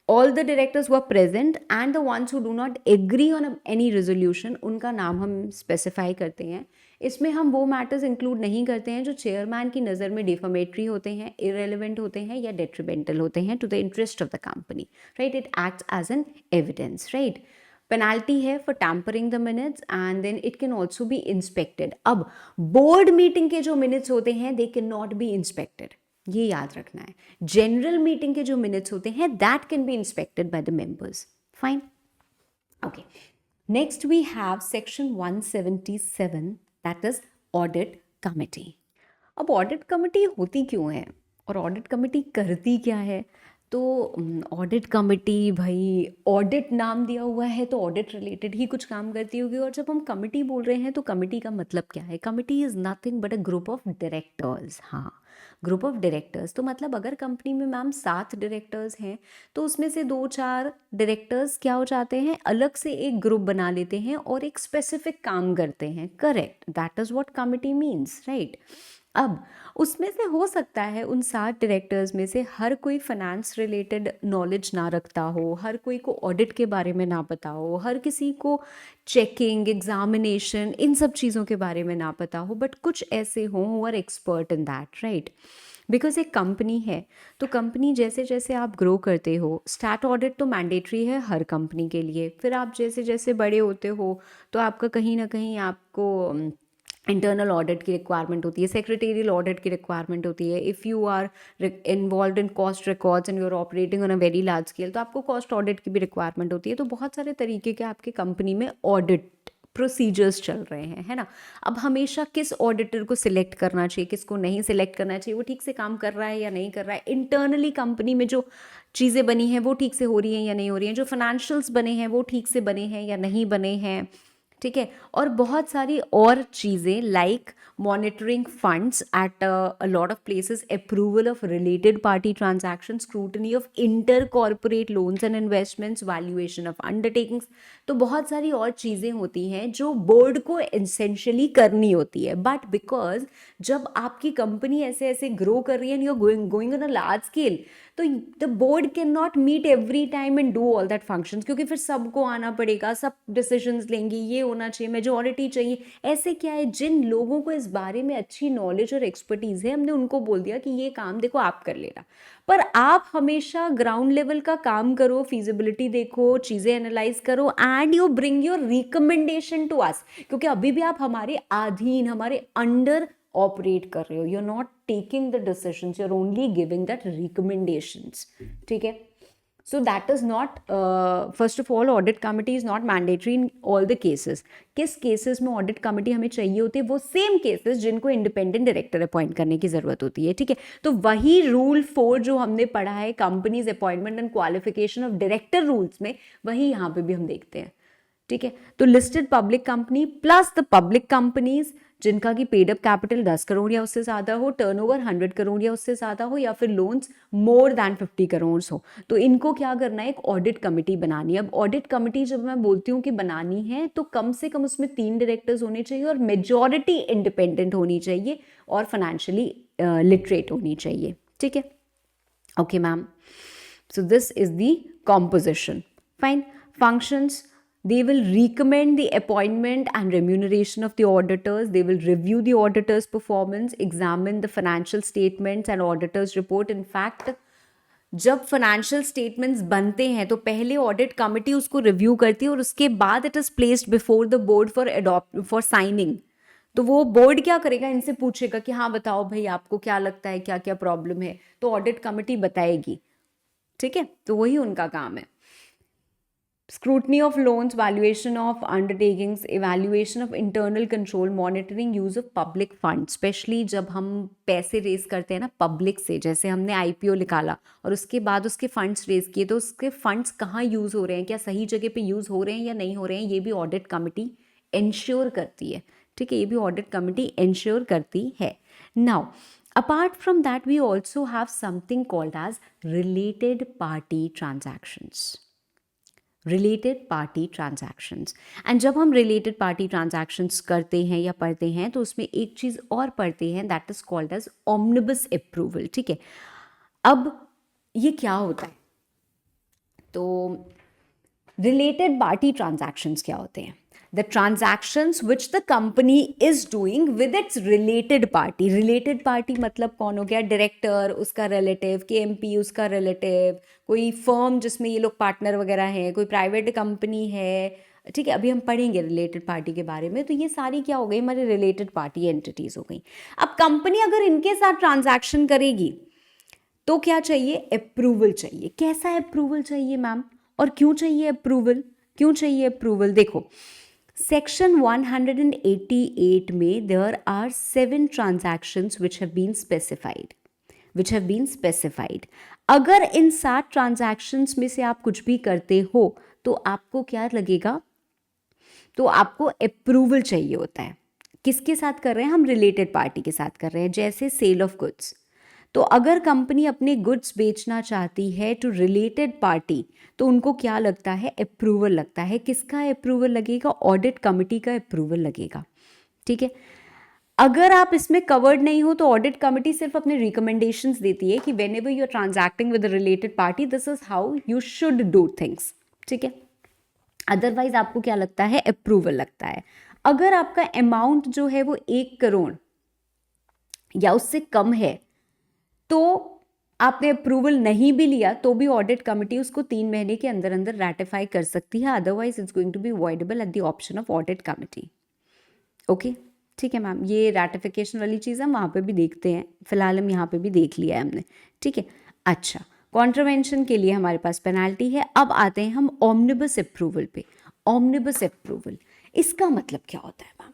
all the directors who are present and the ones who do not agree on any resolution, उनका नाम हम स्पेसिफाई करते हैं. इसमें हम वो मैटर्स इंक्लूड नहीं करते हैं जो चेयरमैन की नज़र में डिफामेटरी होते हैं, इरेलीवेंट होते हैं या डेट्रीमेंटल होते हैं to the interest of the company, right. It acts as an evidence, right. Penalty है for tampering the minutes and then it can also be inspected. अब बोर्ड मीटिंग के जो मिनट्स होते हैं they can not be inspected, ये याद रखना है. जनरल मीटिंग के जो मिनट्स होते हैं that can be inspected by the members. Fine, okay. Next we have section 177 that is audit committee. अब ऑडिट कमिटी होती क्यों है और ऑडिट कमिटी करती क्या है? तो ऑडिट कमिटी, भाई ऑडिट नाम दिया हुआ है तो ऑडिट रिलेटेड ही कुछ काम करती होगी. और जब हम कमिटी बोल रहे हैं तो कमिटी का मतलब क्या है? Committee is nothing but a group of directors. हाँ, ग्रुप ऑफ डायरेक्टर्स. तो मतलब अगर कंपनी में मैम 7 डायरेक्टर्स हैं तो उसमें से 2-4 डायरेक्टर्स क्या हो जाते हैं, अलग से एक ग्रुप बना लेते हैं और एक स्पेसिफिक काम करते हैं. Correct, that is what committee means, right. अब उसमें से हो सकता है उन 7 डायरेक्टर्स में से हर कोई फाइनेंस रिलेटेड नॉलेज ना रखता हो, हर कोई को ऑडिट के बारे में ना पता हो, हर किसी को चेकिंग, एग्जामिनेशन, इन सब चीज़ों के बारे में ना पता हो, बट कुछ ऐसे हों who are expert in that, right. Because एक कंपनी है तो कंपनी जैसे जैसे आप ग्रो करते हो, स्टैट ऑडिट तो मैंडेटरी है हर कंपनी के लिए. फिर आप जैसे जैसे बड़े होते हो तो आपका कहीं ना कहीं आपको इंटरनल ऑडिट की रिक्वायरमेंट होती है, सेक्रेटेरियल ऑडिट की रिक्वायरमेंट होती है. If you are involve in cost records and you are operating on a very large scale तो आपको कॉस्ट ऑडिट की भी रिक्वायरमेंट होती है. तो बहुत सारे तरीके के आपके कंपनी में ऑडिट प्रोसीजर्स चल रहे हैं, है ना. अब हमेशा किस ऑडिटर को सिलेक्ट करना चाहिए, किसको नहीं सिलेक्ट करना चाहिए, वो ठीक से काम कर रहा है या नहीं कर रहा है, इंटरनली कंपनी में जो चीज़ें बनी हैं वो ठीक से हो रही हैं या नहीं हो रही हैं, जो फाइनेंशियल्स बने हैं वो ठीक से बने हैं या नहीं बने हैं. ठीक है, और बहुत सारी और चीज़ें like monitoring funds at a lot of places, approval of related party transactions, scrutiny of inter-corporate loans and investments, valuation of undertakings. तो बहुत सारी और चीज़ें होती हैं जो बोर्ड को essentially करनी होती है, बट बिकॉज जब आपकी कंपनी ऐसे ऐसे ग्रो कर रही है and you are going on a large scale, तो the board can not meet every time and do all that functions, क्योंकि फिर सबको आना पड़ेगा, सब डिसीजंस लेंगे, ये होना चाहिए, मेजोरिटी चाहिए. ऐसे क्या है, जिन लोगों को इस बारे में अच्छी नॉलेज और एक्सपर्टीज है, हमने उनको बोल दिया कि ये काम देखो आप कर लेना. पर आप हमेशा ग्राउंड लेवल का काम करो, फिजिबिलिटी देखो, चीज़ें एनालाइज करो and you bring your recommendation to us, क्योंकि अभी भी आप हमारे अधीन, हमारे अंडर ऑपरेट कर रहे हो. You are not taking the decisions, you are only giving that recommendations. ठीक है. So that is not, first of all, audit committee is not mandatory in all the cases. किस केसेस में audit committee हमें चाहिए होती है? वो same cases जिनको इंडिपेंडेंट डायरेक्टर अपॉइंट करने की जरूरत होती है. ठीक है. तो वही रूल 4 जो हमने पढ़ा है companies appointment and qualification of director rules में, वही यहाँ पे भी हम देखते हैं. ठीक है. तो listed public company plus the public companies जिनका की पेड अप कैपिटल 10 करोड़ या उससे ज़्यादा हो, टर्नओवर 100 करोड़ या उससे ज़्यादा हो, या फिर लोन्स मोर देन 50 करोड़ हो, तो इनको क्या करना है? एक ऑडिट कमेटी बनानी है. अब ऑडिट कमेटी जब मैं बोलती हूँ कि बनानी है, तो कम से कम उसमें 3 डायरेक्टर्स होने चाहिए और मेजॉरिटी इंडिपेंडेंट होनी चाहिए और फाइनेंशियली लिटरेट होनी चाहिए. ठीक है. Okay ma'am. So this is the composition. Fine. Functions. They will recommend the appointment and remuneration of the auditors. They will review the auditor's performance, examine the financial statements and auditor's report. In fact, जब financial statements बनते हैं तो पहले audit committee उसको review करती है और उसके बाद it is placed before the board for signing. तो वो बोर्ड क्या करेगा? इनसे पूछेगा कि हाँ बताओ भाई आपको क्या लगता है, क्या क्या प्रॉब्लम है, तो ऑडिट कमिटी बताएगी. ठीक है. तो वही उनका काम है. Scrutiny of loans, valuation of undertakings, evaluation of internal control, monitoring use of public fund, specially जब हम पैसे रेज करते हैं ना पब्लिक से, जैसे हमने आईपीओ निकाला और उसके बाद उसके फंड्स रेज किए, तो उसके फंड्स कहाँ यूज हो रहे हैं, क्या सही जगह पे यूज हो रहे हैं या नहीं हो रहे हैं, ये भी ऑडिट कमिटी इंश्योर करती है. ठीक है. ये भी ऑडिट कमिटी इंश्योर करती है. Now apart from that, we also have something called as related party transactions. Related party transactions. And जब हम related party transactions करते हैं या पढ़ते हैं, तो उसमें एक चीज़ और पढ़ते हैं, that is called as omnibus approval. ठीक है. अब ये क्या होता है? तो related party transactions क्या होते हैं? The transactions which the company is doing with its related party. Related party मतलब कौन हो गया? डायरेक्टर, उसका रिलेटिव, KMP उसका रिलेटिव, कोई फर्म जिसमें ये लोग पार्टनर वगैरह हैं, कोई प्राइवेट कंपनी है. ठीक है. अभी हम पढ़ेंगे रिलेटेड पार्टी के बारे में. तो ये सारी क्या हो गई? हमारी रिलेटेड पार्टी एंटिटीज हो गई. अब कंपनी अगर इनके साथ ट्रांजैक्शन करेगी तो क्या चाहिए? अप्रूवल चाहिए. कैसा अप्रूवल चाहिए मैम, और क्यों चाहिए अप्रूवल? क्यों चाहिए अप्रूवल? देखो, Section 188 में there are 7 transactions which have been specified. अगर इन 7 transactions में से आप कुछ भी करते हो तो आपको क्या लगेगा? तो आपको अप्रूवल चाहिए होता है. किसके साथ कर रहे हैं हम? रिलेटेड पार्टी के साथ कर रहे हैं. जैसे सेल ऑफ गुड्स. तो अगर कंपनी अपने गुड्स बेचना चाहती है टू रिलेटेड पार्टी, तो उनको क्या लगता है? अप्रूवल लगता है. किसका अप्रूवल लगेगा? ऑडिट कमिटी का अप्रूवल लगेगा. ठीक है. अगर आप इसमें कवर्ड नहीं हो तो ऑडिट कमिटी सिर्फ अपने रिकमेंडेशंस देती है कि whenever you are transacting with related party, this is how you should do things. ठीक है. अदरवाइज आपको क्या लगता है? अप्रूवल लगता है. अगर आपका अमाउंट जो है वो 1 करोड़ या उससे कम है, तो आपने अप्रूवल नहीं भी लिया तो भी ऑडिट कमिटी उसको 3 महीने के अंदर अंदर रैटिफाई कर सकती है. Otherwise it's going to be avoidable at the option of audit committee. Okay. ठीक है मैम. ये रैटिफिकेशन वाली चीज़ हम वहाँ पे भी देखते हैं. फिलहाल हम यहाँ पे भी देख लिया है हमने. ठीक है. अच्छा, कॉन्ट्रवेंशन के लिए हमारे पास पेनाल्टी है. अब आते हैं हम ऑमनिबस अप्रूवल पे. ऑमनिबस अप्रूवल, इसका मतलब क्या होता है मैम?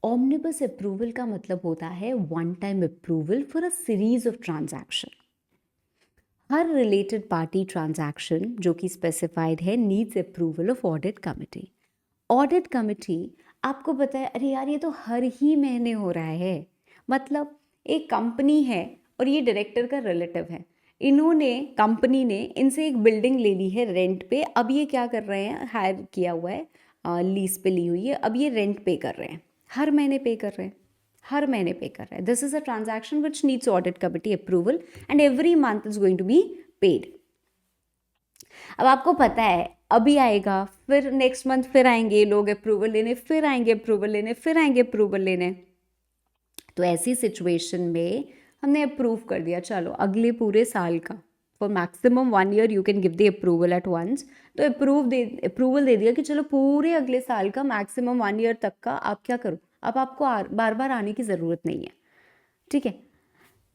ऑमनिबस अप्रूवल का मतलब होता है one time approval for a series of transaction. Her related party transaction जो कि स्पेसिफाइड है needs approval of audit committee. Audit committee आपको पता है, अरे यार ये तो हर ही महीने हो रहा है। मतलब एक कंपनी है और ये डायरेक्टर का रिलेटिव है, इन्होंने कंपनी ने इनसे एक बिल्डिंग ले ली है रेंट पे। अब ये क्या कर रहे हैं, हायर किया हुआ है, लीज पे ली हुई है, अब ये रेंट पे कर रहे हैं, हर महीने पे कर रहे हैं, हर महीने पे कर रहे हैं। This is a transaction which needs audit committee approval and every month is going to be paid. अब आपको पता है अभी आएगा, फिर नेक्स्ट मंथ फिर आएंगे लोग अप्रूवल लेने, फिर आएंगे अप्रूवल लेने, फिर आएंगे अप्रूवल लेने। तो ऐसी सिचुएशन में हमने अप्रूव कर दिया, चलो अगले पूरे साल का, for maximum 1 year you can give the approval at once. तो अप्रूवल दे दिया कि चलो पूरे अगले साल का मैक्सिमम 1 ईयर तक का आप क्या करो, अब आपको बार बार आने की ज़रूरत नहीं है, ठीक है।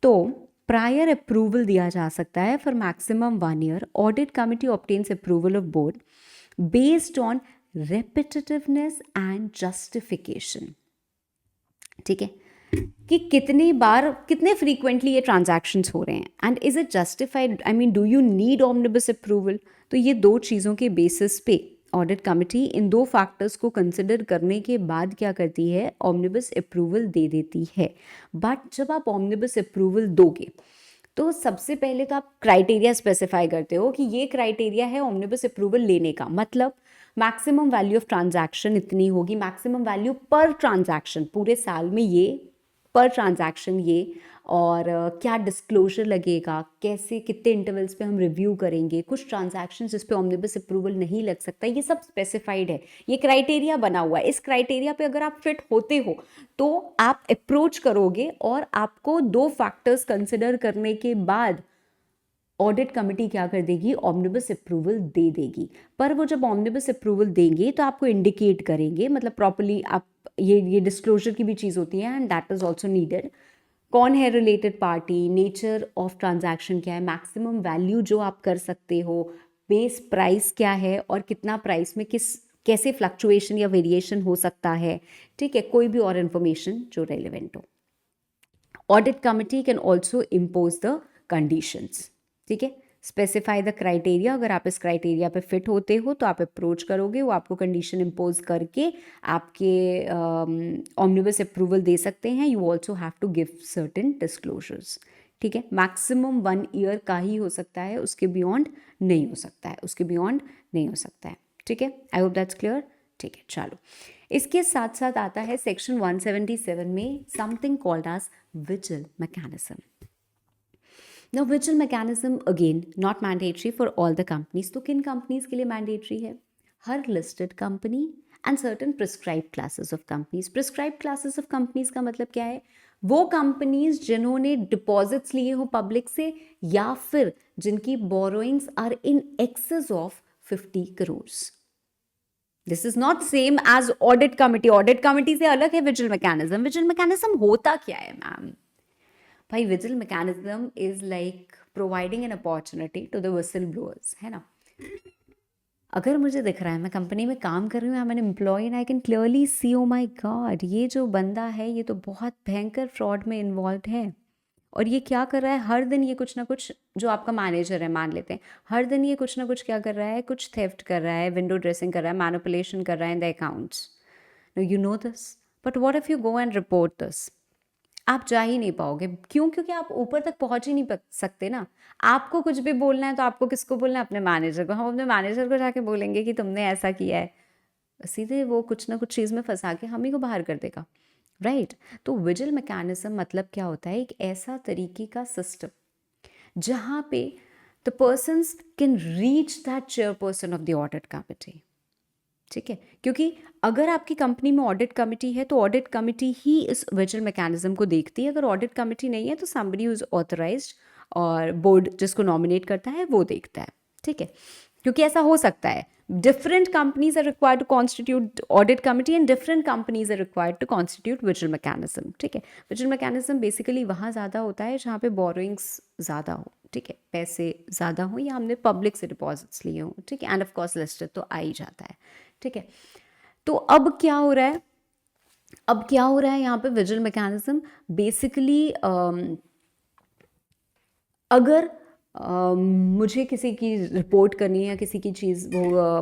तो प्रायर अप्रूवल दिया जा सकता है for maximum 1 year. Audit committee obtains approval of board based on repetitiveness and justification, ठीक है, कि कितनी बार, कितने फ्रीक्वेंटली ये ट्रांजैक्शंस हो रहे हैं and is it justified, I mean do you need omnibus approval. तो ये दो चीज़ों के बेसिस पे ऑडिट कमिटी इन दो फैक्टर्स को कंसिडर करने के बाद क्या करती है, ऑमनिबस अप्रूवल दे देती है। बट जब आप ऑमनिबस अप्रूवल दोगे तो सबसे पहले तो आप क्राइटेरिया स्पेसिफाई करते हो कि ये क्राइटेरिया है ऑमनिबस अप्रूवल लेने का, मतलब मैक्सिमम वैल्यू ऑफ ट्रांजैक्शन इतनी होगी, मैक्सिमम वैल्यू पर ट्रांजैक्शन पूरे साल में ये, पर ट्रांजैक्शन ये, और क्या डिस्क्लोजर लगेगा, कैसे कितने इंटरवल्स पे हम रिव्यू करेंगे, कुछ ट्रांजैक्शन जिस पे ऑमनिबस अप्रूवल नहीं लग सकता, ये सब स्पेसिफाइड है, ये क्राइटेरिया बना हुआ है। इस क्राइटेरिया पे अगर आप फिट होते हो तो आप अप्रोच करोगे और आपको दो फैक्टर्स कंसिडर करने के बाद ऑडिट कमिटी क्या कर देगी, ऑमनिबस अप्रूवल दे देगी। पर वो जब ऑमनिबस अप्रूवल देंगे तो आपको इंडिकेट करेंगे, मतलब प्रॉपर्ली आप ये डिस्क्लोजर की भी चीज़ होती है and that is also needed. कौन है related party, nature of transaction क्या है, मैक्सिमम वैल्यू जो आप कर सकते हो, बेस प्राइस क्या है और कितना प्राइस में कैसे फ्लक्चुएशन या वेरिएशन हो सकता है, ठीक है, कोई भी और इन्फॉर्मेशन जो रेलिवेंट हो। Audit committee can also impose the conditions, ठीक है, स्पेसिफाई द क्राइटेरिया। अगर आप इस क्राइटेरिया पे फिट होते हो तो आप अप्रोच करोगे, वो आपको कंडीशन इम्पोज करके आपके ऑमनिबस अप्रूवल दे सकते हैं। You also have to give certain disclosures, ठीक है। मैक्सिमम 1 ईयर का ही हो सकता है, उसके बियॉन्ड नहीं हो सकता है, उसके बियॉन्ड नहीं हो सकता है, ठीक है। आई होप दैट्स क्लियर, ठीक है। चलो इसके साथ साथ आता है सेक्शन 177 में something called as vigil mechanism. Now vigil mechanism again not mandatory for all the companies. तो किन कंपनीज के लिए मैंडेटरी है, हर listed company and certain prescribed classes of companies. Prescribed classes of companies का मतलब क्या है, वो कंपनीज जिन्होंने डिपॉजिट्स लिए हो पब्लिक से या फिर जिनकी borrowings are in excess of 50 crore. This is not same as audit committee. Audit committee से अलग है विजिल मैकेनिज्म। विजिल मैकेनिज्म होता क्या है मैम, भाई vigil mechanism is like providing an opportunity to the whistle blowers, है ना। अगर मुझे दिख रहा है, मैं कंपनी में काम कर रही हूँ, I am an employee and I can clearly see, oh my god, ये जो बंदा है ये तो बहुत भयंकर फ्रॉड में इन्वॉल्व है, और ये क्या कर रहा है, हर दिन ये कुछ ना कुछ, जो आपका मैनेजर है मान लेते हैं, हर दिन ये कुछ ना कुछ क्या कर रहा है, कुछ थेफ्ट कर रहा है, विंडो ड्रेसिंग कर रहा है, मैनिपुलेशन कर रहा है in the accounts. You know this, but what if you go and report this, आप जा ही नहीं पाओगे। क्यों? क्योंकि आप ऊपर तक पहुंच ही नहीं सकते ना। आपको कुछ भी बोलना है तो आपको किसको बोलना है, अपने मैनेजर को। हम अपने मैनेजर को जाके बोलेंगे कि तुमने ऐसा किया है, सीधे वो कुछ ना कुछ चीज़ में फंसा के हम ही को बाहर कर देगा, राइट। तो विजिल मैकेनिज्म मतलब क्या होता है, एक ऐसा तरीके का सिस्टम जहाँ पे the persons can reach that chairperson of the audit committee, ठीक है। क्योंकि अगर आपकी कंपनी में ऑडिट कमिटी है तो ऑडिट कमिटी ही इस विजिल मैकेनिज्म को देखती है। अगर ऑडिट कमिटी नहीं है तो समबडी हु इज ऑथराइज्ड और बोर्ड जिसको नॉमिनेट करता है वो देखता है, ठीक है। क्योंकि ऐसा हो सकता है, different companies are required to constitute audit committee and different companies are required to constitute vigil mechanism, ठीक है। विजिल मैकेनिज्म बेसिकली वहाँ ज़्यादा होता है जहाँ पे बोरोइंग्स ज़्यादा हो, ठीक है, पैसे ज़्यादा हो या हमने पब्लिक से डिपॉजिट्स लिए हों, ठीक है, एंड ऑफ कोर्स लिस्टेड तो आ ही जाता है, ठीक है। तो अब क्या हो रहा है, अब क्या हो रहा है यहाँ पे, विजिल मैकेनिज्म बेसिकली अगर मुझे किसी की रिपोर्ट करनी है या किसी की चीज़ वो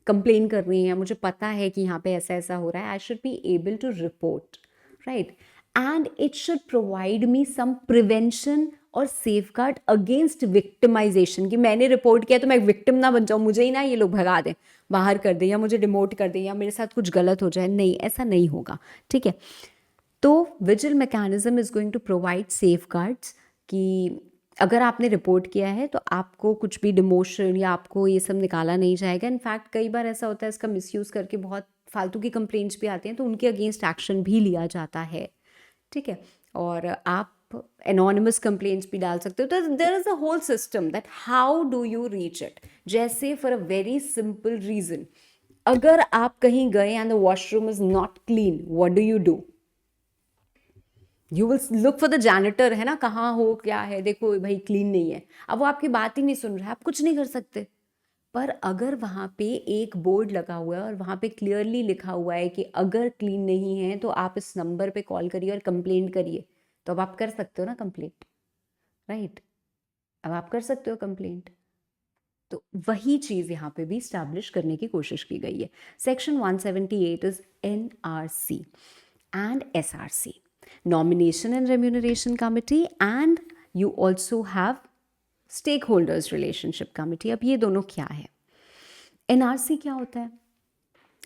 कंप्लेन करनी है, मुझे पता है कि यहाँ पे ऐसा ऐसा हो रहा है, I should be able to report, right, and it should provide me some prevention और सेफ गार्ड अगेंस्ट विक्टिमाइजेशन, कि मैंने रिपोर्ट किया तो मैं विक्टिम ना बन जाऊँ, मुझे ही ना ये लोग भगा दें, बाहर कर दें, या मुझे डिमोट कर दें, या मेरे साथ कुछ गलत हो जाए। नहीं, ऐसा नहीं होगा, ठीक है। तो vigil mechanism is going to provide safeguards कि अगर आपने रिपोर्ट किया है तो आपको कुछ भी डिमोशन या आपको ये सब निकाला नहीं जाएगा। इनफैक्ट कई बार ऐसा होता है, इसका मिसयूज़ करके बहुत फालतू की कंप्लेंट्स भी आती हैं, तो उनके अगेंस्ट एक्शन भी लिया जाता है, ठीक है। और आप एनोनिमस कंप्लेंट्स भी डाल सकते हो। तो there is a whole system that how do you reach it. जैसे for a very simple reason, अगर आप कहीं गए and the washroom is not clean, what do you do? You will look for the janitor, है ना, कहाँ हो, क्या है, देखो भाई क्लीन नहीं है। अब वो आपकी बात ही नहीं सुन रहा है, आप कुछ नहीं कर सकते। पर अगर वहाँ पे एक बोर्ड लगा हुआ है और वहाँ पे क्लियरली लिखा हुआ है कि अगर क्लीन नहीं है तो आप इस नंबर पे कॉल करिए और कंप्लेंट करिए, तो अब आप कर सकते हो ना कंप्लेंट, राइट। अब आप कर सकते हो कंप्लेंट। तो वही चीज़ यहाँ पे भी स्टैब्लिश करने की कोशिश की गई है। Section 178 is NRC and SRC, Nomination and Remuneration Committee, and you also have Stakeholders Relationship Committee। अब ये दोनों क्या है? NRC क्या होता है?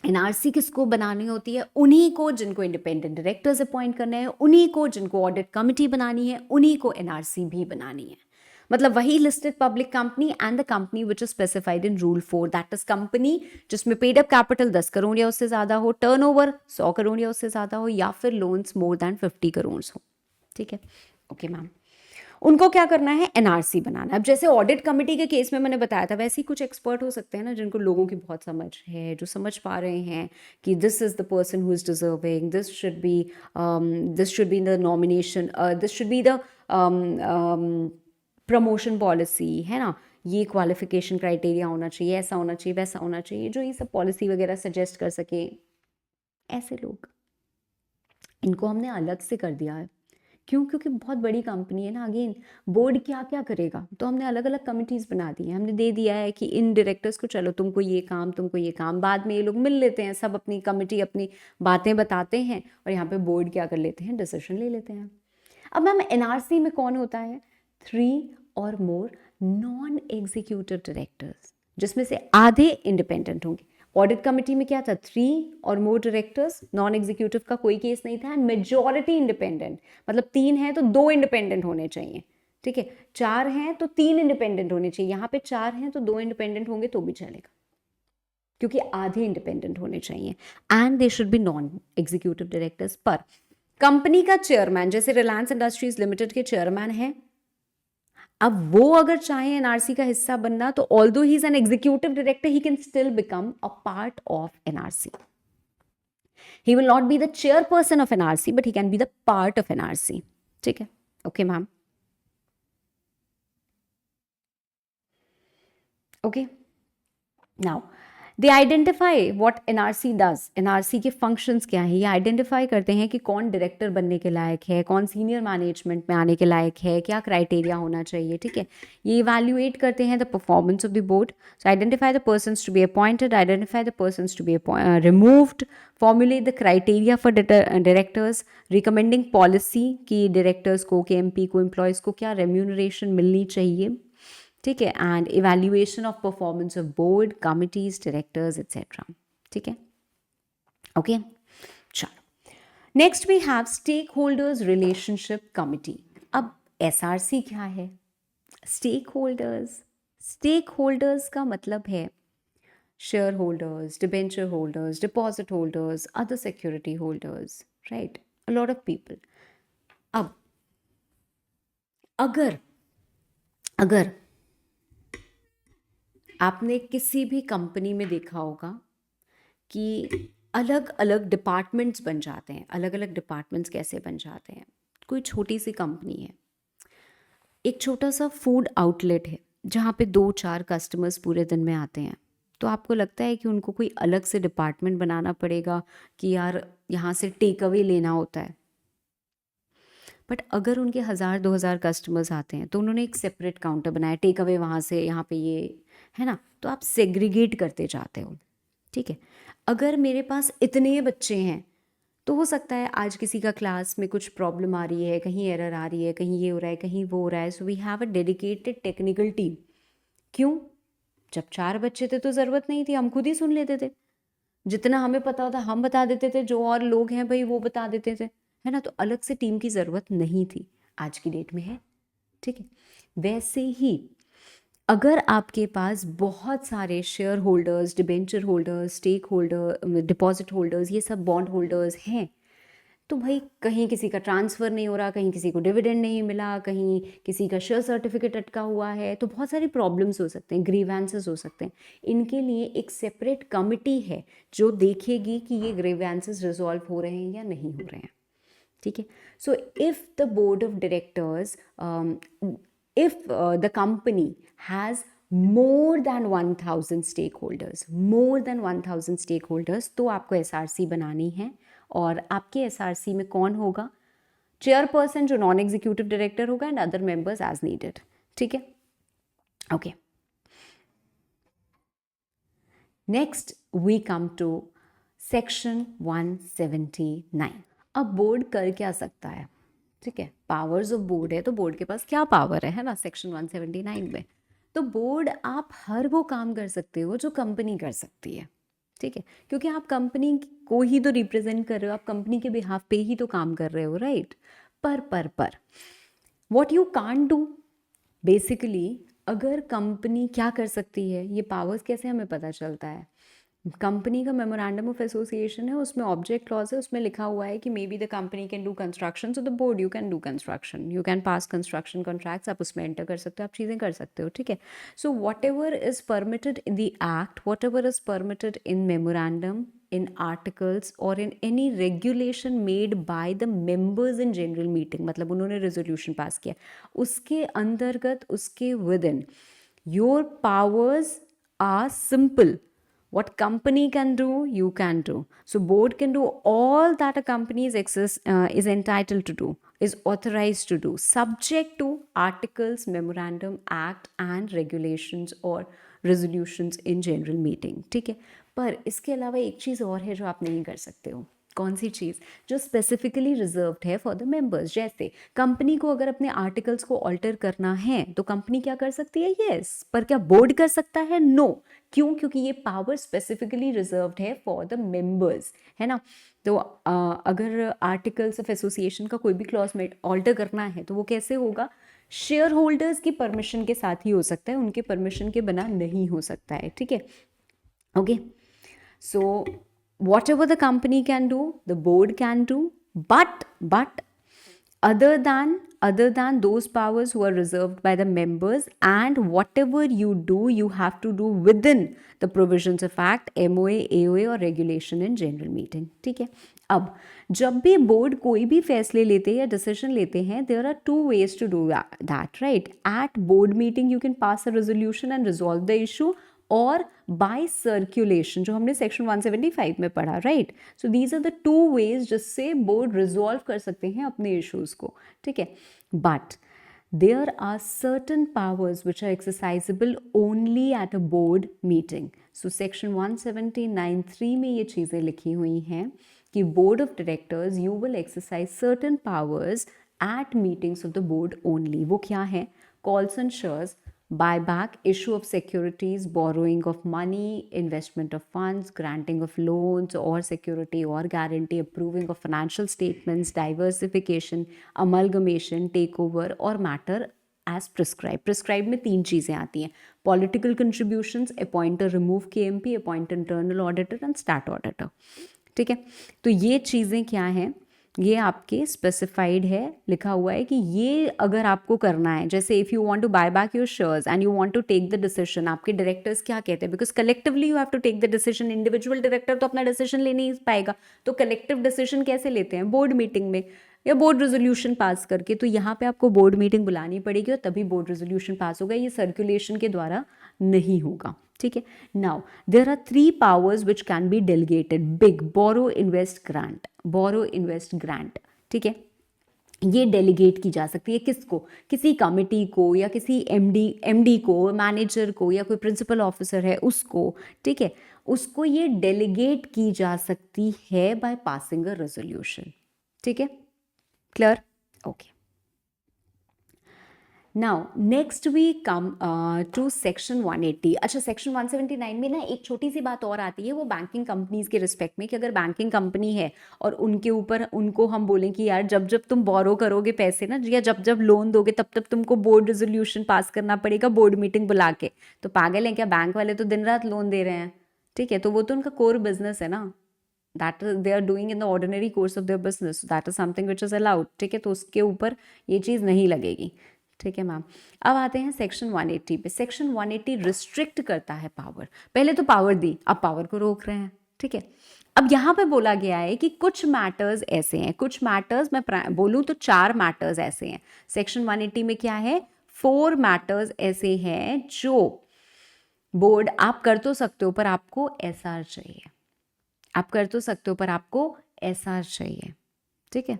NRC किसको बनानी होती है? उन्हीं को जिनको इंडिपेंडेंट डायरेक्टर्स अपॉइंट करने हैं, उन्हीं को जिनको ऑडिट कमिटी बनानी है, उन्हीं को NRC भी बनानी है। मतलब वही listed public company and the company which is specified in rule 4, that is company जिसमें पेड अप कैपिटल 10 करोड़ या उससे ज़्यादा हो, टर्नओवर 100 करोड़ या उससे ज़्यादा हो, या फिर लोन्स मोर दैन 50 करोड़ हो, ठीक है। ओके मैम, उनको क्या करना है? NRC बनाना। अब जैसे ऑडिट कमेटी के केस में मैंने बताया था, वैसे ही कुछ एक्सपर्ट हो सकते हैं ना, जिनको लोगों की बहुत समझ है, जो समझ पा रहे हैं कि this is the person who is deserving, this should be the nomination, this should be the promotion policy, है ना, ये क्वालिफिकेशन क्राइटेरिया होना चाहिए, ऐसा होना चाहिए, वैसा होना चाहिए, जो ये सब पॉलिसी वगैरह सजेस्ट कर सके, ऐसे लोग, इनको हमने अलग से कर दिया है। क्यों? क्योंकि बहुत बड़ी कंपनी है ना, अगेन बोर्ड क्या क्या करेगा, तो हमने अलग अलग कमिटीज़ बना दी हैं। हमने दे दिया है कि इन डायरेक्टर्स को चलो तुमको ये काम, तुमको ये काम, बाद में ये लोग मिल लेते हैं, सब अपनी कमिटी अपनी बातें बताते हैं, और यहाँ पे बोर्ड क्या कर लेते हैं? डिसीजन ले लेते हैं। अब मैम NRC में कौन होता है? 3 और मोर नॉन एग्जीक्यूटिव डायरेक्टर्स, जिसमें से आधे इंडिपेंडेंट होंगे। ऑडिट कमेटी में क्या था? 3 और मोर डायरेक्टर्स, नॉन एग्जीक्यूटिव का कोई केस नहीं था, एंड मेजॉरिटी इंडिपेंडेंट, मतलब 3 हैं तो 2 इंडिपेंडेंट होने चाहिए, ठीक है। 4 हैं तो 3 इंडिपेंडेंट होने चाहिए, यहाँ पे 4 हैं तो 2 इंडिपेंडेंट होंगे तो भी चलेगा, क्योंकि आधे इंडिपेंडेंट होने चाहिए, and they should be non executive directors. पर कंपनी का चेयरमैन, जैसे रिलायंस इंडस्ट्रीज लिमिटेड के चेयरमैन हैं, अब वो अगर चाहे NRC का हिस्सा बनना, तो although he is an executive director, he can still become a part of NRC। He will not be the chairperson of NRC, but he can be the part of NRC, ठीक है। Okay ma'am, okay. Now they identify what NRC does. NRC के functions क्या है, ये identify करते हैं कि कौन डायरेक्टर बनने के लायक है, कौन सीनियर मैनेजमेंट में आने के लायक है, क्या क्राइटेरिया होना चाहिए, ठीक है। ये इवैल्यूएट करते हैं the performance of the board. So identify the persons to be appointed, identify the persons to be removed, formulate the criteria for directors, recommending policy कि डायरेक्टर्स को, के MP को, एम्प्लॉयज़ को क्या रेम्यूनरेशन मिलनी चाहिए, ठीक है, and evaluation of performance of board, committees, directors etcetera, ठीक है। ओके, चलो next we have stakeholders relationship committee. अब SRC क्या है? स्टेक होल्डर्स, स्टेक होल्डर्स का मतलब है share holders, debenture holders, deposit holders, other security holders, right, a lot of people. अब अगर अगर आपने किसी भी कंपनी में देखा होगा कि अलग अलग डिपार्टमेंट्स बन जाते हैं। अलग अलग डिपार्टमेंट्स कैसे बन जाते हैं? कोई छोटी सी कंपनी है, एक छोटा सा फूड आउटलेट है जहाँ पे 2-4 कस्टमर्स पूरे दिन में आते हैं, तो आपको लगता है कि उनको कोई अलग से डिपार्टमेंट बनाना पड़ेगा कि यार यहाँ से टेक अवे लेना होता है। बट अगर उनके 1000-2000 कस्टमर्स आते हैं तो उन्होंने एक सेपरेट काउंटर बनाया, टेक अवे वहाँ से यहाँ पे, ये है ना, तो आप सेग्रीगेट करते जाते हो। ठीक है। अगर मेरे पास इतने बच्चे हैं तो हो सकता है आज किसी का क्लास में कुछ प्रॉब्लम आ रही है, कहीं एरर आ रही है, कहीं ये हो रहा है, कहीं वो हो रहा है, so we have a dedicated technical team. क्यों? जब 4 बच्चे थे तो ज़रूरत नहीं थी, हम खुद ही सुन लेते थे। जितना हमें पता होता हम बता देते थे, जो और लोग हैं भाई वो बता देते थे, है ना? तो अलग से टीम की ज़रूरत नहीं थी, आज की डेट में है, ठीक है? वैसे ही अगर आपके पास बहुत सारे shareholders, debenture holders, stakeholder, deposit holders, ये सब बॉन्ड होल्डर्स हैं, तो भाई कहीं किसी का ट्रांसफ़र नहीं हो रहा, कहीं किसी को डिविडेंड नहीं मिला, कहीं किसी का शेयर सर्टिफिकेट अटका हुआ है, तो बहुत सारी प्रॉब्लम्स हो सकते हैं, ग्रीवेंसेस हो सकते हैं। इनके लिए एक सेपरेट कमिटी है जो देखेगी कि ये ग्रीवेंसेस रिजॉल्व हो रहे हैं या नहीं हो रहे हैं, ठीक है? So if the board of directors, if the company has more than 1000 stakeholders, more than 1000 stakeholders, तो आपको एसआरसी बनानी है। और आपके एसआरसी में कौन होगा? चेयरपर्सन जो नॉन एग्जीक्यूटिव डायरेक्टर होगा and other members as needed, ठीक है? Okay, next we come to section 179। अब बोर्ड कर क्या सकता है, ठीक है? पावर्स ऑफ बोर्ड है, तो बोर्ड के पास क्या पावर है ना, सेक्शन 179 में। तो बोर्ड आप हर वो काम कर सकते हो जो कंपनी कर सकती है, ठीक है? क्योंकि आप कंपनी को ही तो रिप्रेजेंट कर रहे हो, आप कंपनी के बिहाफ पे ही तो काम कर रहे हो, राइट? पर what you can't do, basically अगर कंपनी क्या कर सकती है, ये पावर्स कैसे हमें पता चलता है? कंपनी का मेमोरेंडम ऑफ एसोसिएशन है, उसमें ऑब्जेक्ट क्लॉज है, उसमें लिखा हुआ है कि may be the company can do construction, so the board you can do construction, you can pass construction contracts, आप उसमें एंटर कर सकते हो, आप चीज़ें कर सकते हो, ठीक है? So what ever is permitted in the act, what ever is permitted in memorandum, in articles or in any regulation made by the members in general meeting, मतलब उन्होंने resolution पास किया, उसके अंतर्गत, उसके within, your powers are simple. What company can do, you can do. So board can do all that a company is entitled to do, is authorized to do, subject to articles, memorandum, act and regulations or resolutions in general meeting, ठीक है? पर इसके अलावा एक चीज़ और है जो आप नहीं कर सकते हो। कौन सी चीज़? जो स्पेसिफिकली रिजर्व्ड है फॉर द मेंबर्स। जैसे कंपनी को अगर अपने आर्टिकल्स को ऑल्टर करना है तो कंपनी क्या कर सकती है? यस। पर क्या बोर्ड कर सकता है? नो। क्यों? क्योंकि ये पावर स्पेसिफिकली रिजर्व्ड है फॉर द मेंबर्स, है ना? तो अगर आर्टिकल्स ऑफ एसोसिएशन का कोई भी क्लॉज में ऑल्टर करना है तो वो कैसे होगा? शेयर होल्डर्स की परमिशन के साथ ही हो सकता है, उनके परमिशन के बिना नहीं हो सकता है, ठीक है? Okay, so whatever the company can do, the board can do, but other than those powers who are reserved by the members, and whatever you do, you have to do within the provisions of act, MOA, AOA और regulation in general meeting, ठीक है? अब जब भी board कोई भी फैसले लेते हैं या डिसीजन लेते हैं, there are two ways to do that, right? At board meeting you can pass a resolution and resolve the issue, और बाय सर्कुलेशन जो हमने सेक्शन 175 में पढ़ा, right? So these are the two ways जिससे board resolve कर सकते हैं अपने इश्यूज को, ठीक है? But there are certain powers which are exercisable only at a board meeting. So section 179(3) में ये चीज़ें लिखी हुई हैं कि board of directors you will exercise certain powers at meetings of the board only. वो क्या है? Calls and shares, buyback, issue of securities, borrowing of money, investment of funds, granting of loans or security or guarantee, approving of financial statements, diversification, amalgamation, takeover और matter as prescribed. Prescribed में 3 चीज़ें आती हैं: political contributions, appoint or remove KMP, appoint internal auditor and stat auditor, ठीक है? तो ये चीज़ें क्या हैं? ये आपके स्पेसिफाइड है, लिखा हुआ है कि ये अगर आपको करना है, जैसे if you want to buy back your shares and you want to take the decision, आपके डायरेक्टर्स क्या कहते हैं? Because collectively you have to take the decision, individual director तो अपना डिसीजन ले नहीं पाएगा, तो कलेक्टिव डिसीजन कैसे लेते हैं? बोर्ड मीटिंग में या बोर्ड रेजोल्यूशन पास करके। तो यहाँ पे आपको बोर्ड मीटिंग बुलानी पड़ेगी और तभी बोर्ड रेजोल्यूशन पास होगा, ये सर्कुलेशन के द्वारा नहीं होगा, ठीक है? Now there are 3 powers which can be delegated. Big, borrow, invest, grant. Borrow, invest, grant, ठीक है? ये डेलीगेट की जा सकती है किसको, किसी कमिटी को या किसी एमडी को, मैनेजर को, या कोई प्रिंसिपल ऑफिसर है उसको, ठीक है, उसको ये डेलीगेट की जा सकती है बाय पासिंग अ रेजोल्यूशन। ठीक है, clear? Okay, now next we come to section 180। अच्छा, सेक्शन 179 में ना एक छोटी सी बात और आती है, वो बैंकिंग कंपनीज के रिस्पेक्ट में, कि अगर बैंकिंग कंपनी है और उनके ऊपर उनको हम बोलें कि यार जब जब तुम बोरो करोगे पैसे ना, या जब जब लोन दोगे तब तब तुमको बोर्ड रेजोल्यूशन पास करना पड़ेगा, बोर्ड मीटिंग बुला के, तो पागल है क्या? बैंक वाले तो दिन रात लोन दे रहे हैं, ठीक है, तो वो तो उनका कोर बिजनेस है ना, that they are doing in the ordinary course of their business, that is something which is allowed. ठीक है, तो उसके ऊपर ये चीज़ नहीं लगेगी। ठीक है मैम, अब आते हैं सेक्शन 180 पे। सेक्शन 180 रिस्ट्रिक्ट करता है पावर। पहले तो पावर दी, अब पावर को रोक रहे हैं। ठीक है, अब यहाँ पे बोला गया है कि कुछ मैटर्स ऐसे हैं, कुछ मैटर्स मैं बोलूँ तो 4 मैटर्स ऐसे हैं। सेक्शन 180 में क्या है, 4 मैटर्स ऐसे हैं जो बोर्ड आप कर तो सकते हो पर आपको एसआर चाहिए, आप कर तो सकते हो पर आपको एसआर चाहिए। ठीक है,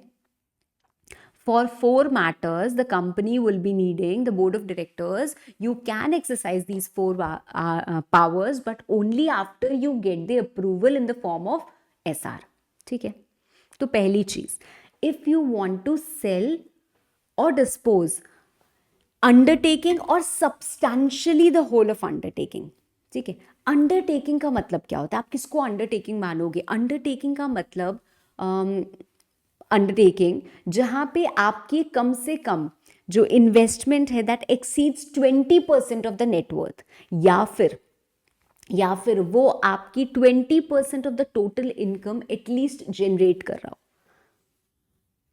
for 4 matters the company will be needing the board of directors. You can exercise these 4 powers but only after you get the approval in the form of SR. ठीक है, तो पहली चीज, if you want to sell or dispose undertaking और substantially the whole of undertaking. ठीक है, undertaking का मतलब क्या होता है, आप किसको अंडरटेकिंग मानोगे? अंडरटेकिंग का मतलब अंडरटेकिंग जहां पे आपकी कम से कम जो इन्वेस्टमेंट है that exceeds 20% of the net worth, या फिर वो आपकी 20% of the total income at least generate कर रहा हो।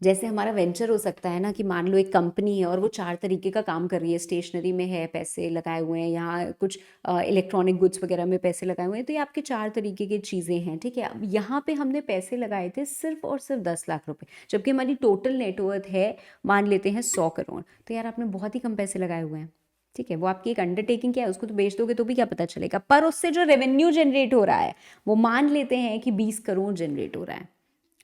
जैसे हमारा वेंचर हो सकता है ना, कि मान लो एक कंपनी है और वो 4 तरीके का काम कर रही है, स्टेशनरी में है पैसे लगाए हुए हैं, यहाँ कुछ इलेक्ट्रॉनिक गुड्स वगैरह में पैसे लगाए हुए हैं, तो ये आपके 4 तरीके की चीज़ें हैं। ठीक है, अब यहाँ पे हमने पैसे लगाए थे सिर्फ और सिर्फ 10 लाख रुपए, जबकि हमारी टोटल नेटवर्थ है मान लेते हैं 100 करोड़, तो यार आपने बहुत ही कम पैसे लगाए हुए हैं। ठीक है, वो आपकी एक अंडरटेकिंग क्या है, उसको तो बेच दोगे तो भी क्या पता चलेगा, पर उससे जो रेवेन्यू जनरेट हो रहा है वो मान लेते हैं कि 20 करोड़ जनरेट हो रहा है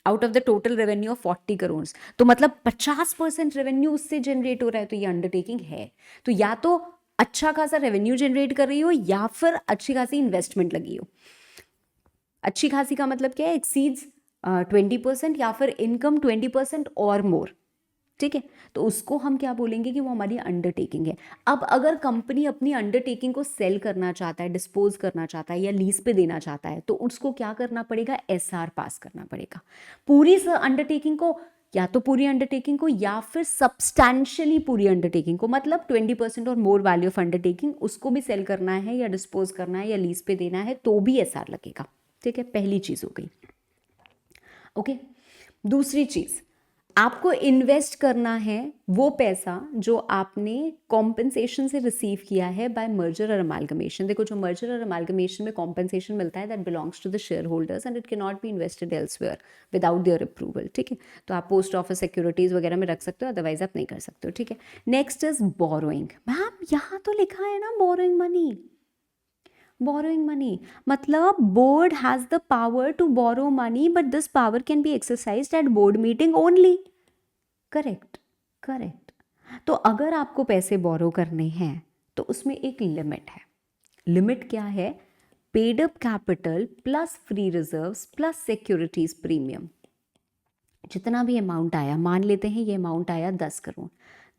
out of the total revenue of 40 crore, तो मतलब 50% रेवेन्यू उससे जनरेट हो रहा है, तो ये अंडरटेकिंग है। तो या तो अच्छा खासा रेवेन्यू जनरेट कर रही हो या फिर अच्छी खासी इन्वेस्टमेंट लगी हो। अच्छी खासी का मतलब क्या है, एक्सीड्स 20% या फिर इनकम 20% और मोर। ठीक है, तो उसको हम क्या बोलेंगे कि वो हमारी अंडरटेकिंग है। अब अगर कंपनी अपनी अंडरटेकिंग को सेल करना चाहता है, डिस्पोज करना चाहता है या लीज पे देना चाहता है, तो उसको क्या करना पड़ेगा, एसआर पास करना पड़ेगा पूरी अंडरटेकिंग को, या तो पूरी अंडरटेकिंग को या फिर सब्सटैंशियली पूरी अंडरटेकिंग को, मतलब 20% और मोर वैल्यू ऑफ अंडरटेकिंग, उसको भी सेल करना है या डिस्पोज करना है या लीज पे देना है तो भी एसआर लगेगा। ठीक है, पहली चीज हो गई। ओके, दूसरी चीज, आपको इन्वेस्ट करना है वो पैसा जो आपने कॉम्पेंसेशन से रिसीव किया है बाय मर्जर और अमालगमेशन। देखो, जो मर्जर और अमालगमेशन में कॉम्पेंसेशन मिलता है that belongs to the shareholders and it can not be invested elsewhere without their approval. ठीक है, तो आप पोस्ट ऑफिस सिक्योरिटीज वगैरह में रख सकते हो, अदरवाइज आप नहीं कर सकते हो। ठीक है, नेक्स्ट इज बोरोइंग। मैम यहाँ तो लिखा है ना बोरोइंग मनी, borrowing money मतलब board has the power to borrow money but this power can be exercised at board meeting only। Correct, correct. तो अगर आपको पैसे बोरो करने हैं तो उसमें एक लिमिट है। लिमिट क्या है, paid up capital plus free reserves plus securities premium, जितना भी अमाउंट आया, मान लेते हैं ये अमाउंट आया 10 करोड़,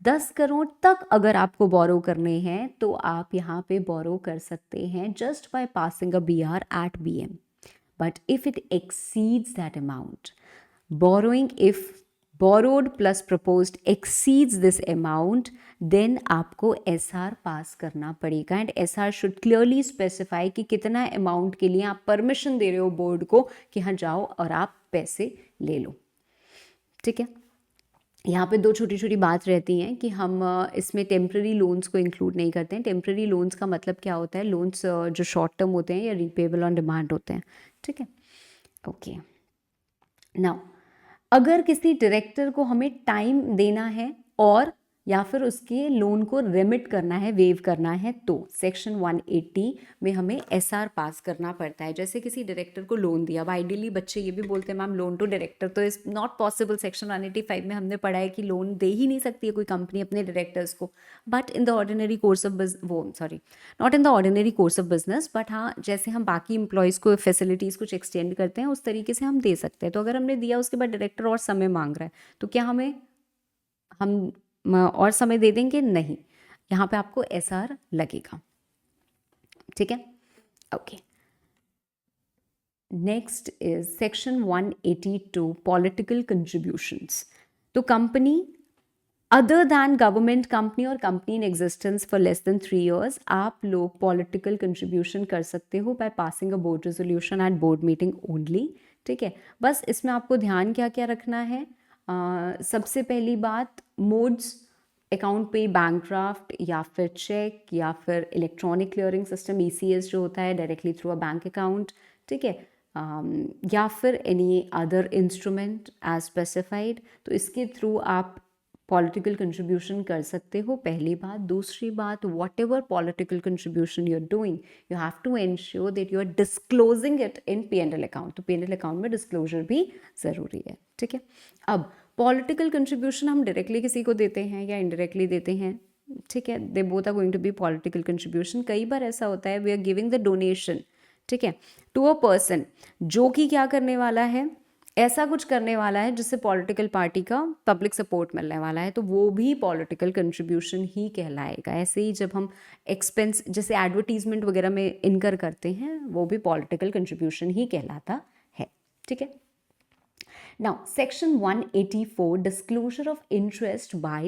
10 करोड़ तक अगर आपको बोरो करने हैं तो आप यहाँ पे बोरो कर सकते हैं just by passing a BR at BM. But if it exceeds that amount, borrowing if borrowed plus proposed exceeds this amount, then आपको SR पास करना पड़ेगा and SR should clearly specify कि कितना अमाउंट के लिए आप परमिशन दे रहे हो बोर्ड को कि हाँ जाओ और आप पैसे ले लो। ठीक है, यहाँ पे 2 छोटी छोटी बात रहती हैं कि हम इसमें टेम्प्रेरी लोन्स को इंक्लूड नहीं करते हैं। टेम्प्रेरी लोन्स का मतलब क्या होता है, लोन्स जो शॉर्ट टर्म होते हैं या रीपेबल ऑन डिमांड होते हैं। ठीक है, ओके। नाउ अगर किसी डायरेक्टर को हमें टाइम देना है और या फिर उसके लोन को रिमिट करना है, वेव करना है, तो सेक्शन 180 में हमें एसआर पास करना पड़ता है। जैसे किसी डायरेक्टर को लोन दिया, अब आइडियली बच्चे ये भी बोलते हैं मैम लोन टू डायरेक्टर तो इज नॉट पॉसिबल, सेक्शन 185 में हमने पढ़ा है कि लोन दे ही नहीं सकती है कोई कंपनी अपने डायरेक्टर्स को, but in the ordinary course of not in the ordinary course of business, but हाँ जैसे हम बाकी इंप्लॉयज़ को फैसिलिटीज़ कुछ एक्सटेंड करते हैं उस तरीके से हम दे सकते हैं। तो अगर हमने दिया उसके बाद डायरेक्टर और समय मांग रहा है तो क्या हम और समय दे देंगे? नहीं, यहाँ पे आपको एसआर लगेगा। ठीक है, okay. Next is section 182 political contributions. तो company other than government company और company in existence for less than 3 years, आप लोग पॉलिटिकल कंट्रीब्यूशन कर सकते हो by passing a board resolution at board meeting only. ठीक है, बस इसमें आपको ध्यान क्या क्या रखना है। सबसे पहली बात, मोड्स, अकाउंट पे, बैंक ड्राफ्ट या फिर चेक या फिर इलेक्ट्रॉनिक क्लियरिंग सिस्टम ECS जो होता है directly through a bank account. ठीक है, या फिर any other instrument as specified, तो इसके थ्रू आप पॉलिटिकल कंट्रीब्यूशन कर सकते हो, पहली बात। दूसरी बात, whatever political contribution you are doing you have to ensure that you are disclosing it in P&L account. तो P&L अकाउंट में डिस्क्लोजर भी ज़रूरी है। ठीक है, अब पॉलिटिकल कंट्रीब्यूशन हम डायरेक्टली किसी को देते हैं या इनडायरेक्टली देते हैं, ठीक है, they both are going to be political contribution. कई बार ऐसा होता है we are giving the donation, ठीक है, टू अ पर्सन जो कि क्या करने वाला है, ऐसा कुछ करने वाला है जिससे पॉलिटिकल पार्टी का पब्लिक सपोर्ट मिलने वाला है, तो वो भी पॉलिटिकल कंट्रीब्यूशन ही कहलाएगा। ऐसे ही जब हम एक्सपेंस जैसे एडवर्टीजमेंट वगैरह में इनकर करते हैं वो भी पॉलिटिकल कंट्रीब्यूशन ही कहलाता है। ठीक है, now section 184 disclosure of interest by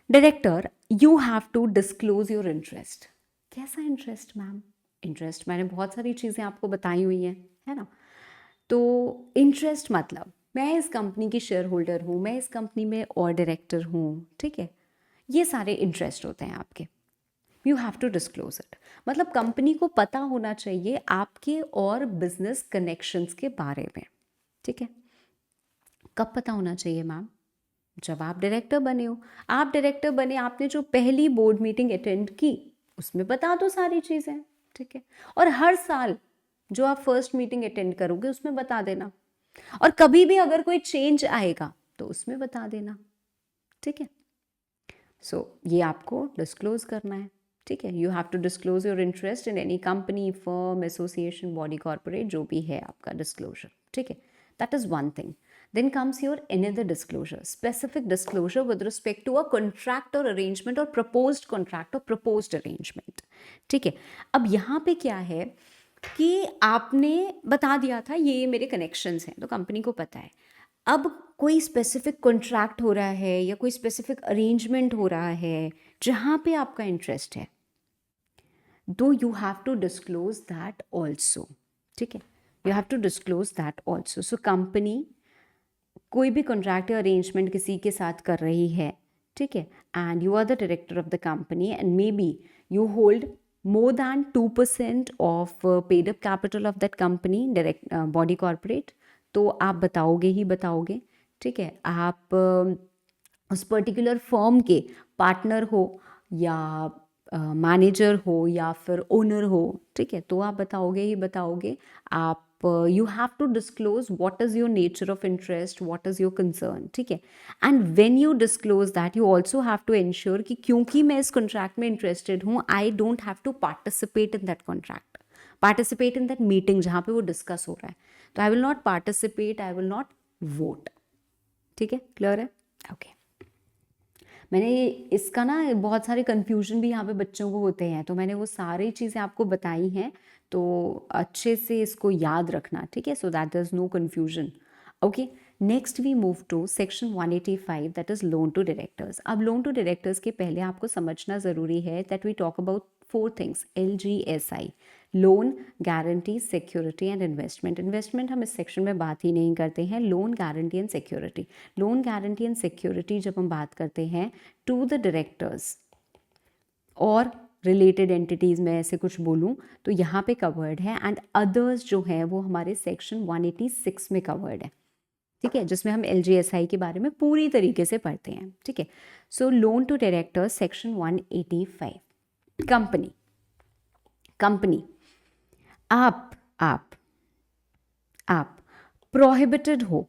director you have to disclose your interest। कैसा इंटरेस्ट मैम? इंटरेस्ट मैंने बहुत सारी चीज़ें आपको बताई हुई हैं, है ना। तो इंटरेस्ट मतलब मैं इस कंपनी की शेयर होल्डर हूँ, मैं इस कंपनी में और डायरेक्टर हूँ, ठीक है, ये सारे इंटरेस्ट होते हैं आपके। You have to disclose it, मतलब कंपनी को पता होना चाहिए आपके और बिजनेस कनेक्शंस के बारे में। ठीक है, कब पता होना चाहिए मैम? जब आप डायरेक्टर बने हो। आप डायरेक्टर बने, आपने जो पहली बोर्ड मीटिंग अटेंड की उसमें बता दो सारी चीज़ें। ठीक है, और हर साल जो आप फर्स्ट मीटिंग अटेंड करोगे उसमें बता देना, और कभी भी अगर कोई चेंज आएगा तो उसमें बता देना। ठीक है, सो ये आपको डिस्क्लोज करना है। ठीक है, you have to disclose your interest in any company, firm, association, body, corporate, जो भी है आपका डिस्क्लोजर। ठीक है, that is one thing. Then comes your another disclosure, specific disclosure with respect to a contract or arrangement or proposed contract or proposed arrangement। ठीक है, अब यहाँ पे क्या है कि आपने बता दिया था ये मेरे कनेक्शंस हैं, तो कंपनी को पता है। अब कोई स्पेसिफिक कॉन्ट्रैक्ट हो रहा है या कोई स्पेसिफिक अरेंजमेंट हो रहा है जहाँ पे आपका इंटरेस्ट है, तो you have to disclose that also. ठीक है, you have to disclose that also. So company कोई भी कॉन्ट्रैक्ट या अरेंजमेंट किसी के साथ कर रही है, ठीक है, and you are the director of the company and maybe you hold more than 2% of paid up capital of that company, direct body corporate, तो आप बताओगे ही बताओगे। ठीक है, आप उस पर्टिकुलर फर्म के पार्टनर हो या मैनेजर हो या फिर ओनर हो, ठीक है, तो आप बताओगे ही बताओगे। आप you have to disclose what is your nature of interest, what is your concern। ठीक है, and when you disclose that you also have to ensure कि क्योंकि मैं इस contract में interested हूँ, I don't have to participate in that contract, participate in that meeting जहाँ पे वो discuss हो रहा है, तो I will not participate, I will not vote। ठीक है, क्लियर है? ओके, मैंने इसका ना बहुत सारे कन्फ्यूजन भी यहाँ पे बच्चों को होते हैं, तो मैंने वो सारी चीज़ें आपको बताई हैं, तो अच्छे से इसको याद रखना। ठीक है, so that there is no confusion. Okay, next we move to section 185 that is loan to directors. अब लोन टू डायरेक्टर्स के पहले आपको समझना ज़रूरी है that we talk about 4 things, LGSI, loan, guarantee, security and investment. Investment हम इस section में बात ही नहीं करते हैं। Loan, guarantee and security, loan, guarantee and security जब हम बात करते हैं टू द डायरेक्टर्स और रिलेटेड एंटिटीज़ में ऐसे कुछ बोलूँ तो यहाँ पे कवर्ड है, एंड अदर्स जो है वो हमारे सेक्शन 186 में कवर्ड है। ठीक है, जिसमें हम LGSI के बारे में पूरी तरीके से पढ़ते हैं। ठीक है, so loan to directors section 185। Company company आप आप आप प्रोहिबिटेड हो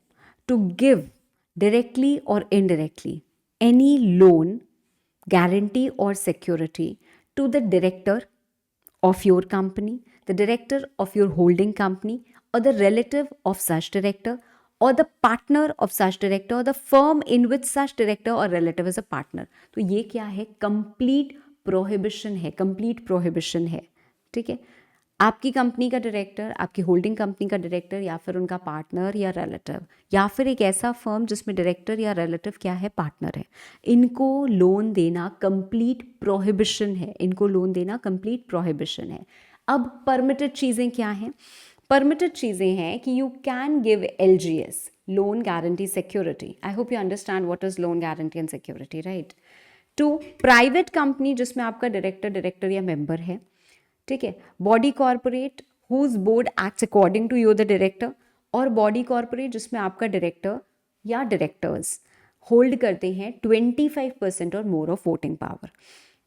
टू गिव डायरेक्टली और indirectly any loan, guarantee or security to the director of your company, the director of your holding company, or the relative of such director, or the partner of such director, or the firm in which such director or relative is a partner। तो ये क्या है? Complete prohibition है, complete prohibition है। ठीक है, आपकी company का डायरेक्टर, आपकी होल्डिंग कंपनी का डायरेक्टर, या फिर उनका पार्टनर या रिलेटिव, या फिर एक ऐसा फर्म जिसमें डायरेक्टर या रिलेटिव क्या है? पार्टनर है, इनको लोन देना कंप्लीट प्रोहिबिशन है, इनको लोन देना कंप्लीट प्रोहिबिशन है। अब परमिटेड चीज़ें क्या हैं? परमिटेड चीज़ें हैं कि you can give LGS, loan guarantee security. I hope you understand what is loan guarantee and security, right? To private company जिसमें आपका डायरेक्टर या मेंबर है। ठीक है, body corporate whose board acts according to you the director, और body corporate जिसमें आपका director या डायरेक्टर्स होल्ड करते हैं 25% और मोर ऑफ वोटिंग पावर।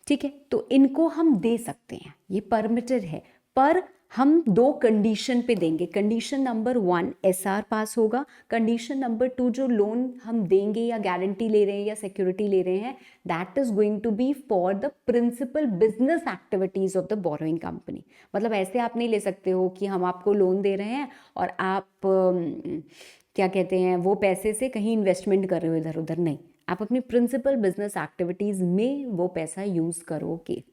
ठीक है, तो इनको हम दे सकते हैं, ये परमिटेड है, पर हम 2 कंडीशन पे देंगे। कंडीशन नंबर 1 SR पास होगा, कंडीशन नंबर 2 जो लोन हम देंगे या गारंटी ले रहे हैं या सिक्योरिटी ले रहे हैं, that is going to be for the principal business activities of the borrowing company. मतलब ऐसे आप नहीं ले सकते हो कि हम आपको लोन दे रहे हैं और आप क्या कहते हैं वो पैसे से कहीं इन्वेस्टमेंट कर रहे हो इधर उधर, नहीं, आप अपनी प्रिंसिपल बिजनेस एक्टिविटीज में वो पैसा यूज करोगे।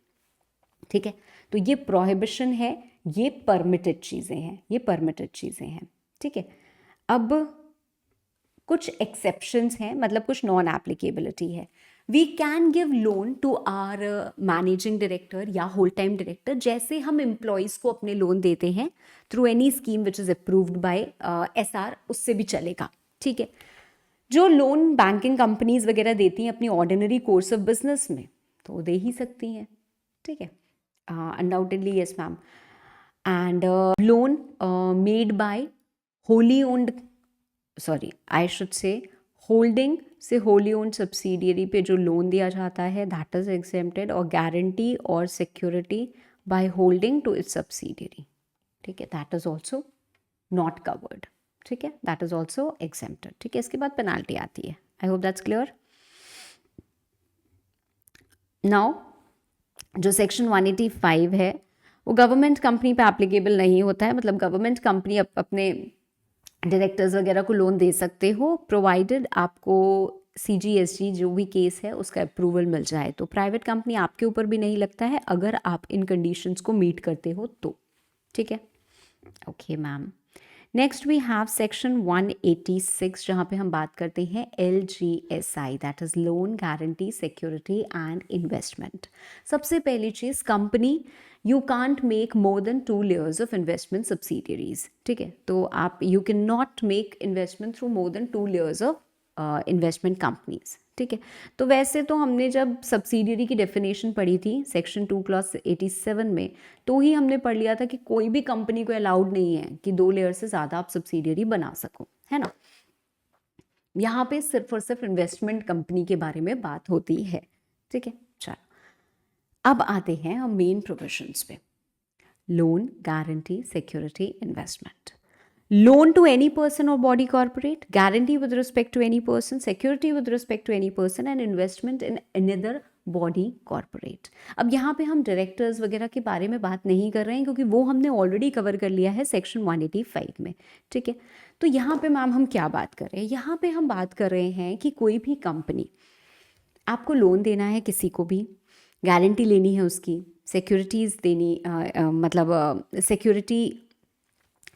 ठीक है, तो ये प्रोहिबिशन है, ये परमिटेड चीज़ें हैं, ये परमिटेड चीज़ें हैं। ठीक है, अब कुछ एक्सेप्शंस हैं, मतलब कुछ नॉन एप्लीकेबिलिटी है। We can give loan to our managing director या होल टाइम डायरेक्टर, जैसे हम एम्प्लॉयज़ को अपने लोन देते हैं through any scheme which is approved by SR, उससे भी चलेगा। ठीक है, जो लोन बैंकिंग कंपनीज वगैरह देती हैं अपनी ऑर्डिनरी कोर्स ऑफ बिजनेस में, तो दे ही सकती हैं। ठीक है, undoubtedly yes ma'am. And loan made by wholly owned, sorry I should say holding से होली ओन्ड सब्सिडियरी पे जो लोन दिया जाता है, दैट इज एग्जेम्प्टेड, और गारंटी और security by holding to its subsidiary. ठीक है, that is also not covered. ठीक है, दैट इज ऑल्सो एग्जेम्प्टेड। ठीक है, इसके बाद पेनाल्टी आती है। आई होप दैट्स क्लियर। नाउ जो सेक्शन 185 है वो गवर्नमेंट कंपनी पे एप्लीकेबल नहीं होता है, मतलब गवर्नमेंट कंपनी अपने डायरेक्टर्स वगैरह को लोन दे सकते हो, प्रोवाइडेड आपको CGST जो भी केस है उसका अप्रूवल मिल जाए। तो प्राइवेट कंपनी आपके ऊपर भी नहीं लगता है अगर आप इन कंडीशंस को मीट करते हो तो। ठीक है, okay ma'am. Next we have section 186 जहाँ पे हम बात करते हैं LGSI, that is loan guarantee security and investment. सबसे पहली चीज़, company you can't make more than 2 layers of investment subsidiaries. ठीक है, तो आप you can not make investment through more than 2 layers of investment companies. ठीक है, तो वैसे तो हमने जब सब्सिडियरी की डेफिनेशन पढ़ी थी सेक्शन 2 + 87 में, तो ही हमने पढ़ लिया था कि कोई भी कंपनी को अलाउड नहीं है कि 2 लेयर से ज़्यादा आप सब्सिडियरी बना सको, है ना। यहाँ पे सिर्फ और सिर्फ इन्वेस्टमेंट कंपनी के बारे में बात होती है। ठीक है, चलो अब आते हैं हम मेन प्रोविजंस पे। Loan guarantee security investment. Loan to any person or body corporate, guarantee with respect to any person, security with respect to any person, and investment in another body corporate। अब यहाँ पे हम directors वगैरह के बारे में बात नहीं कर रहे हैं क्योंकि वो हमने ऑलरेडी कवर कर लिया है सेक्शन 185 में। ठीक है, तो यहाँ पे मैम हम क्या बात कर रहे हैं? यहाँ पे हम बात कर रहे हैं कि कोई भी कंपनी आपको लोन देना है, किसी को भी गारंटी लेनी है, उसकी सिक्योरिटीज़ देनी मतलब सिक्योरिटी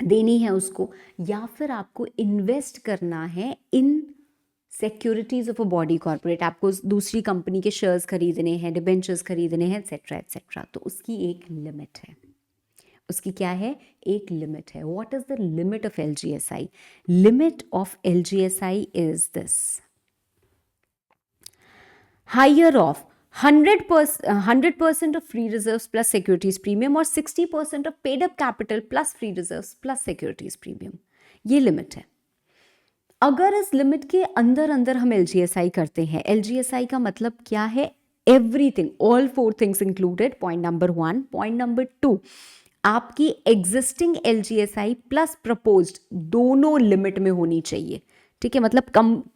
देनी है उसको, या फिर आपको इन्वेस्ट करना है in securities of a body corporate, आपको दूसरी कंपनी के शेयर्स खरीदने हैं, डिबेंचर्स खरीदने हैं, एक्सेट्रा एक्सेट्रा, तो उसकी एक लिमिट है। उसकी क्या है? एक लिमिट है। What is the limit of LGSI? Limit of LGSI is this: higher of 100% of free reserves plus securities premium और 60% of paid up capital plus free reserves plus securities premium। ये limit है। अगर इस limit के अंदर अंदर हम LGSI करते हैं, LGSI का मतलब क्या है? Everything, all 4 things included, point number 1। Point number 2, आपकी एग्जिस्टिंग LGSI प्लस प्रपोज्ड दोनों लिमिट में होनी चाहिए, ठीक है? मतलब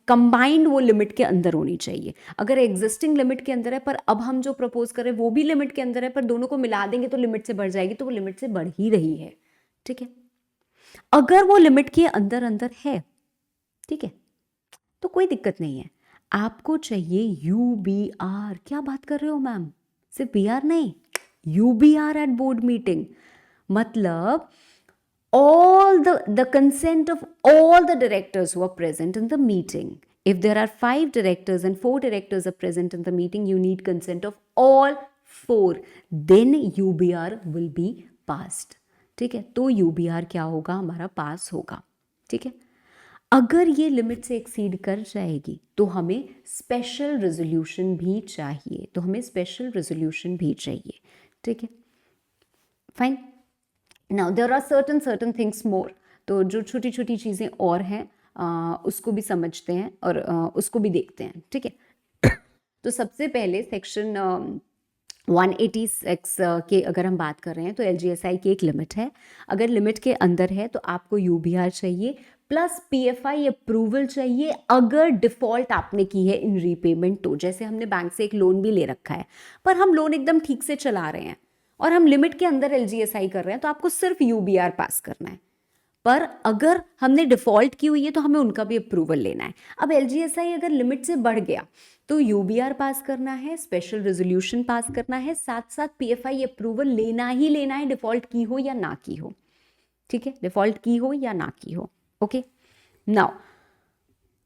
कंबाइंड वो लिमिट के अंदर होनी चाहिए। अगर एग्जिस्टिंग लिमिट के अंदर है पर अब हम जो प्रपोज कर रहे हैं वो भी लिमिट के अंदर है, पर दोनों को मिला देंगे तो लिमिट से बढ़ जाएगी, तो वो लिमिट से बढ़ ही रही है, ठीक है? अगर वो लिमिट के अंदर अंदर है, ठीक है, तो कोई दिक्कत नहीं है। आपको चाहिए UBR। क्या बात कर रहे हो मैम? सिर्फ BR नहीं, UBR एट बोर्ड मीटिंग। मतलब all the consent of all the directors who are present in the meeting. If there are 5 directors and 4 directors are present in the meeting, you need consent of all 4. Then UBR will be passed. ठीक है, तो UBR क्या होगा? हमारा पास होगा, ठीक है? अगर ये लिमिट से एक्सीड कर जाएगी तो हमें स्पेशल रेजोल्यूशन भी चाहिए, तो हमें स्पेशल रेजोल्यूशन भी चाहिए, ठीक है? Fine. Now there are certain things more, तो जो छोटी छोटी चीज़ें और हैं उसको भी समझते हैं और उसको भी देखते हैं, ठीक है? तो सबसे पहले सेक्शन 186 के अगर हम बात कर रहे हैं तो LGSI की एक लिमिट है। अगर लिमिट के अंदर है तो आपको UBR चाहिए प्लस PFI अप्रूवल चाहिए अगर डिफ़ॉल्ट आपने की है इन रीपेमेंट। तो जैसे हमने बैंक से एक लोन भी ले रखा है पर हम लोन एकदम ठीक से चला रहे हैं और हम लिमिट के अंदर LGSI कर रहे हैं, तो आपको सिर्फ UBR पास करना है। पर अगर हमने डिफ़ॉल्ट की हुई है तो हमें उनका भी अप्रूवल लेना है। अब LGSI अगर लिमिट से बढ़ गया तो UBR पास करना है, स्पेशल रेजोल्यूशन पास करना है, साथ साथ PFI अप्रूवल लेना ही लेना है, डिफ़ॉल्ट की हो या ना की हो, ठीक है? डिफ़ॉल्ट की हो या ना की हो, okay? Now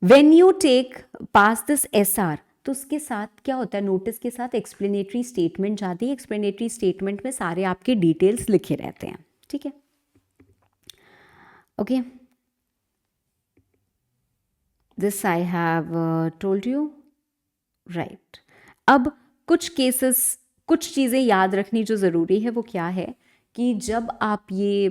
when you take pass this SR, तो उसके साथ क्या होता है? नोटिस के साथ एक्सप्लेनेटरी स्टेटमेंट जाती है। एक्सप्लेनेटरी स्टेटमेंट में सारे आपके डिटेल्स लिखे रहते हैं, ठीक है? Okay, this I have told you, right. अब कुछ केसेस, कुछ चीज़ें याद रखनी जो ज़रूरी है वो क्या है कि जब आप ये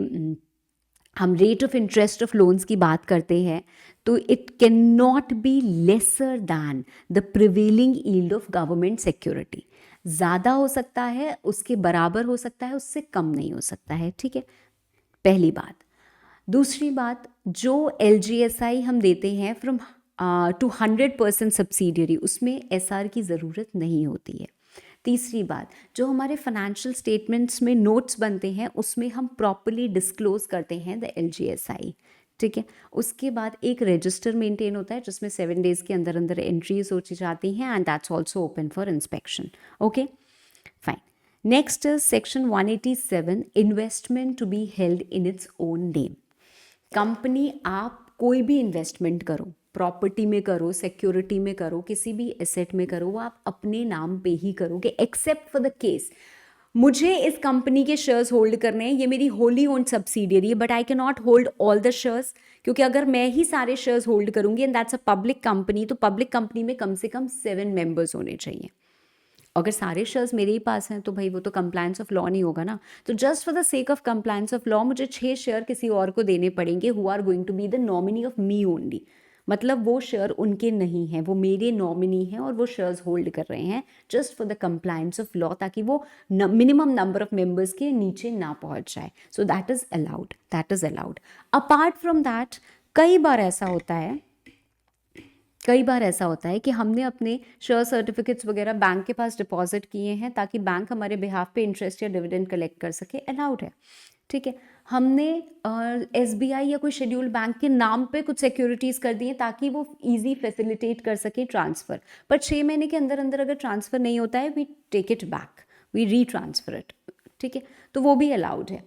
हम rate of interest of loans की बात करते हैं तो it can not be lesser than the prevailing yield of government security. ज़्यादा हो सकता है, उसके बराबर हो सकता है, उससे कम नहीं हो सकता है, ठीक है? पहली बात। दूसरी बात, जो LGSI हम देते हैं फ्रॉम टू 100% सब्सिडियरी, उसमें SR की ज़रूरत नहीं होती है। तीसरी बात, जो हमारे फाइनेंशियल स्टेटमेंट्स में नोट्स बनते हैं उसमें हम प्रॉपरली डिस्क्लोज करते हैं द LGSI, ठीक है? उसके बाद एक रजिस्टर मेंटेन होता है जिसमें 7 डेज के अंदर अंदर एंट्रीज होती जाती हैं and that's also open for inspection, okay? Fine. Next is section 187, investment to be held in its own name. Company, आप कोई भी इन्वेस्टमेंट करो, प्रॉपर्टी में करो, सिक्योरिटी में करो, किसी भी एसेट में करो, वो आप अपने नाम पे ही करोगे एक्सेप्ट फॉर द केस मुझे इस कंपनी के शेयर्स होल्ड करने हैं, ये मेरी होली ओन्ड सब्सिडियरी है but I can not hold all the shares, क्योंकि अगर मैं ही सारे शेयर्स होल्ड करूंगी and that's a public company, तो पब्लिक कंपनी में कम से कम 7 मेंबर्स होने चाहिए। अगर सारे शेयर्स मेरे ही पास हैं तो भाई वो तो कंप्लायंस ऑफ लॉ नहीं होगा ना। तो just for the sake of compliance of law मुझे 6 शेयर किसी और को देने पड़ेंगे who are going to be the nominee of me only. मतलब वो शेयर उनके नहीं हैं, वो मेरे नॉमिनी हैं और वो शेयर्स होल्ड कर रहे हैं just for the compliance of law, ताकि वो मिनिमम नंबर ऑफ मेंबर्स के नीचे ना पहुंच जाए। So that is allowed, that is allowed. Apart from that कई बार ऐसा होता है, कई बार ऐसा होता है कि हमने अपने शेयर सर्टिफिकेट्स वगैरह बैंक के पास डिपॉजिट किए हैं ताकि बैंक हमारे बिहाफ पे इंटरेस्ट या डिविडेंड कलेक्ट कर सके, अलाउड है, ठीक है? हमने SBI या कोई शेड्यूल बैंक के नाम पे कुछ सिक्योरिटीज़ कर दी हैं ताकि वो इजी फैसिलिटेट कर सके ट्रांसफ़र, पर 6 महीने के अंदर अंदर अगर ट्रांसफ़र नहीं होता है we take it back, we retransfer it, ठीक है? तो वो भी अलाउड है।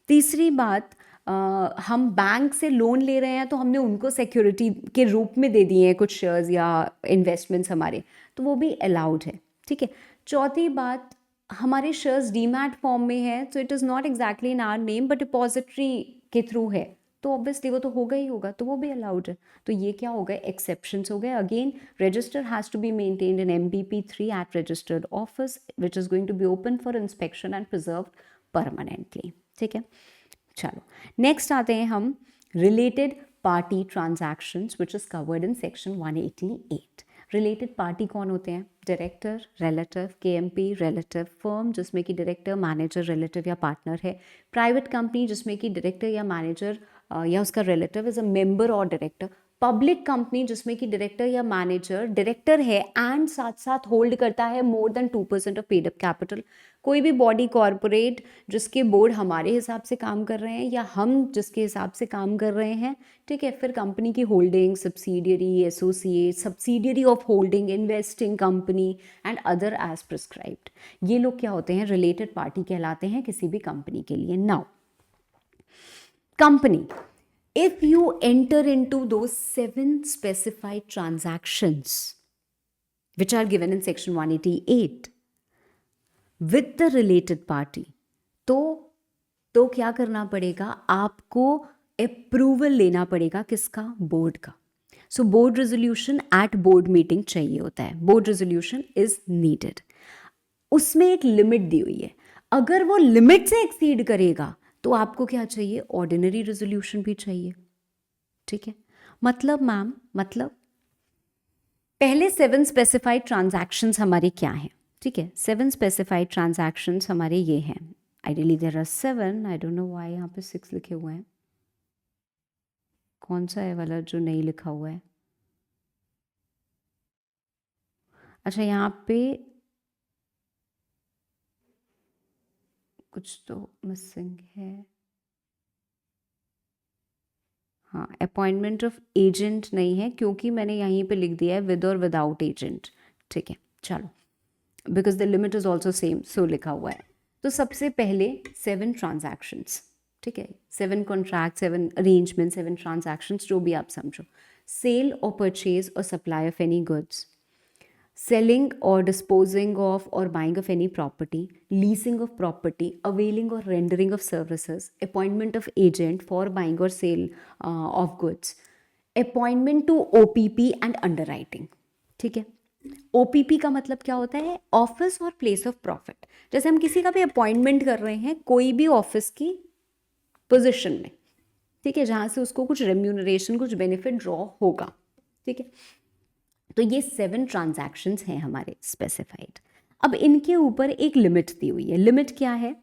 तीसरी बात, हम बैंक से लोन ले रहे हैं तो हमने उनको सिक्योरिटी के रूप में दे दिए हैं कुछ शेयर्स या इन्वेस्टमेंट्स हमारे, तो वो भी अलाउड है, ठीक है? चौथी बात, हमारे शेयर्स डीमैट फॉर्म में है, so it is not exactly in our name but depository के थ्रू है, तो ऑब्वियसली वो तो होगा ही होगा, तो वो भी अलाउड है। तो ये क्या हो गए? एक्सेप्शंस हो गए। Again register has to be maintained in MBP3 at registered office which is going to be open for inspection and preserve permanently, ठीक है? चलो नेक्स्ट आते हैं हम related party transactions which is covered in section 188. Related party कौन होते हैं? Director, relative, KMP, relative, firm जिसमें कि डायरेक्टर, मैनेजर, रिलेटिव या पार्टनर है, प्राइवेट कंपनी जिसमें कि डायरेक्टर या मैनेजर या उसका रिलेटिव इज अ मेंबर और डायरेक्टर, पब्लिक कंपनी जिसमें कि डायरेक्टर या मैनेजर डायरेक्टर है एंड साथ साथ होल्ड करता है मोर than 2% of paid up capital, कोई भी बॉडी कॉरपोरेट जिसके बोर्ड हमारे हिसाब से काम कर रहे हैं या हम जिसके हिसाब से काम कर रहे हैं, ठीक है, फिर कंपनी की holding, subsidiary, associate, subsidiary of holding, investing company and other as prescribed, ये लोग क्या होते हैं? रिलेटेड पार्टी कहलाते हैं किसी भी कंपनी के लिए. Now company, if you enter into those 7 specified transactions which are given in section 188 with the related party, तो क्या करना पड़ेगा? आपको अप्रूवल लेना पड़ेगा किसका? बोर्ड का. So board resolution at board meeting चाहिए होता है. Board resolution is needed. उसमें एक लिमिट दी हुई है, अगर वो लिमिट से एक्सीड करेगा तो आपको क्या चाहिए? ऑर्डिनरी रेजोल्यूशन भी चाहिए. ठीक है, मतलब मैम, मतलब पहले 7 स्पेसिफाइड ट्रांजैक्शंस हमारे क्या हैं? ठीक है, 7 स्पेसिफाइड ट्रांजैक्शंस हमारे ये हैं. Ideally there are 7, I don't know why यहाँ पे 6 लिखे हुए हैं. कौन सा है वाला जो नहीं लिखा हुआ है? अच्छा, यहाँ पे कुछ तो मिसिंग है. हाँ, अपॉइंटमेंट ऑफ एजेंट नहीं है क्योंकि मैंने यहीं पे लिख दिया है विद और विदाउट एजेंट. ठीक है, चलो, because the limit is also same, so लिखा हुआ है. तो सबसे पहले 7 ट्रांजैक्शंस, ठीक है, 7 कॉन्ट्रैक्ट, 7 अरेंजमेंट, 7 ट्रांजैक्शंस, जो भी आप समझो. सेल और परचेज और supply of any goods, selling or disposing of or buying of any property, leasing of property, availing or rendering of services, appointment of agent for buying or sale of goods, appointment to OPP and underwriting. ठीक है, OPP का मतलब क्या होता है? Office और place of profit. जैसे हम किसी का भी अपॉइंटमेंट कर रहे हैं कोई भी ऑफिस की पोजिशन में, ठीक है, जहाँ से उसको कुछ रेम्यूनरेशन, कुछ बेनिफिट ड्रॉ होगा. ठीक है, तो ये 7 ट्रांजैक्शंस हैं हमारे स्पेसिफाइड. अब इनके ऊपर एक लिमिट दी हुई है. लिमिट क्या है?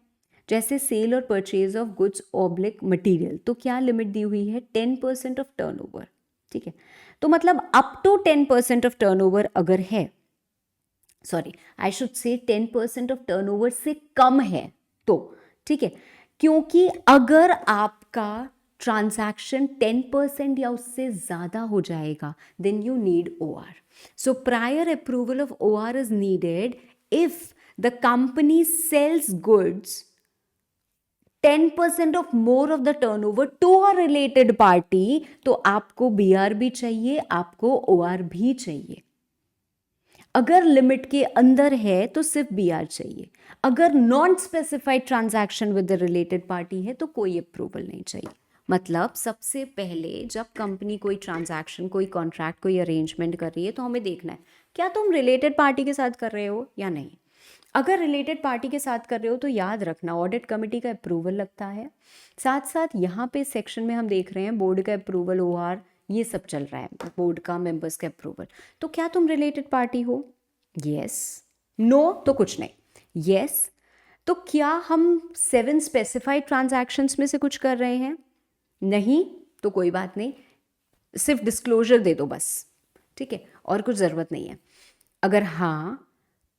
जैसे सेल और purchase of goods oblique material, तो क्या लिमिट दी हुई है? 10% ऑफ टर्नओवर. ठीक है, तो मतलब अप टू 10% ऑफ टर्नओवर अगर है, sorry I should say 10% of turnover से कम है तो, ठीक है, क्योंकि अगर आपका ट्रांजैक्शन 10% या उससे ज़्यादा हो जाएगा then you need OR. So prior approval of OR is needed if the company sells goods 10% of more of the turnover to a related party, तो आपको BR भी चाहिए, आपको OR भी चाहिए. अगर लिमिट के अंदर है तो सिर्फ BR चाहिए. अगर non specified transaction with the related party है तो कोई अप्रूवल नहीं चाहिए. मतलब सबसे पहले जब कंपनी कोई ट्रांजैक्शन, कोई कॉन्ट्रैक्ट, कोई अरेंजमेंट कर रही है तो हमें देखना है क्या तुम रिलेटेड पार्टी के साथ कर रहे हो या नहीं. अगर रिलेटेड पार्टी के साथ कर रहे हो तो याद रखना ऑडिट कमेटी का अप्रूवल लगता है. साथ साथ यहाँ पे सेक्शन में हम देख रहे हैं बोर्ड का अप्रूवल, OR, ये सब चल रहा है, बोर्ड का मेंबर्स का अप्रूवल. तो क्या तुम रिलेटेड पार्टी हो? यस. नो तो कुछ नहीं. यस तो क्या हम 7 स्पेसिफाइड ट्रांजैक्शंस में से कुछ कर रहे हैं? नहीं तो कोई बात नहीं, सिर्फ डिस्क्लोजर दे दो बस. ठीक है, और कुछ ज़रूरत नहीं है. अगर हाँ